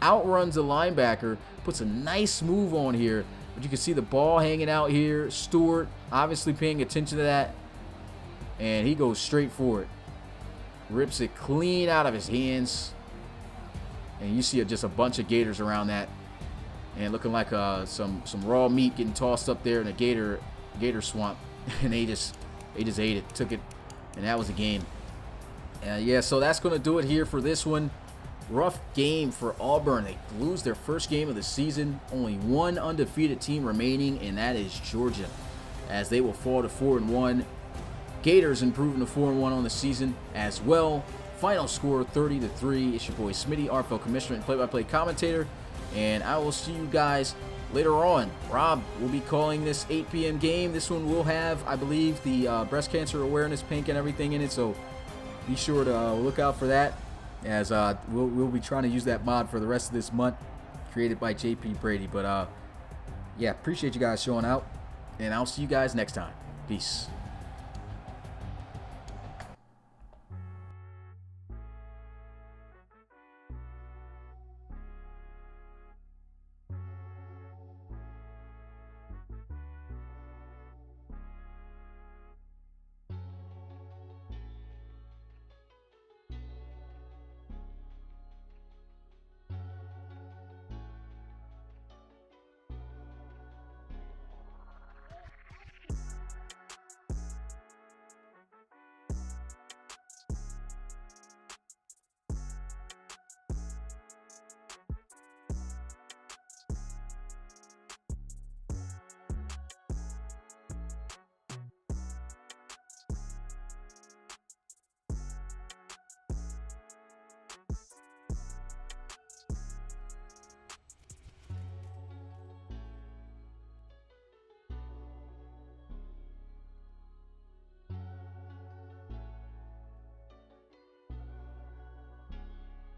Outruns the linebacker. Puts a nice move on here. But you can see the ball hanging out here. Stewart obviously paying attention to that. And he goes straight for it. Rips it clean out of his hands. And you see just a bunch of Gators around that. And looking like some raw meat getting tossed up there in a Gator swamp. And they just ate it. Took it. And that was the game. Yeah, so that's going to do it here for this one. Rough game for Auburn. They lose their first game of the season. Only one undefeated team remaining, and that is Georgia, as they will fall to 4-1. Gators improving to 4-1 on the season as well. Final score 30-3. It's your boy Smitty, RFL Commissioner and play-by-play commentator, and I will see you guys later on. Rob will be calling this 8 p.m. game. This one will have, I believe, the breast cancer awareness pink and everything in it, so be sure to look out for that, as we'll be trying to use that mod for the rest of this month, created by JP Brady. But yeah, appreciate you guys showing out, and I'll see you guys next time. Peace.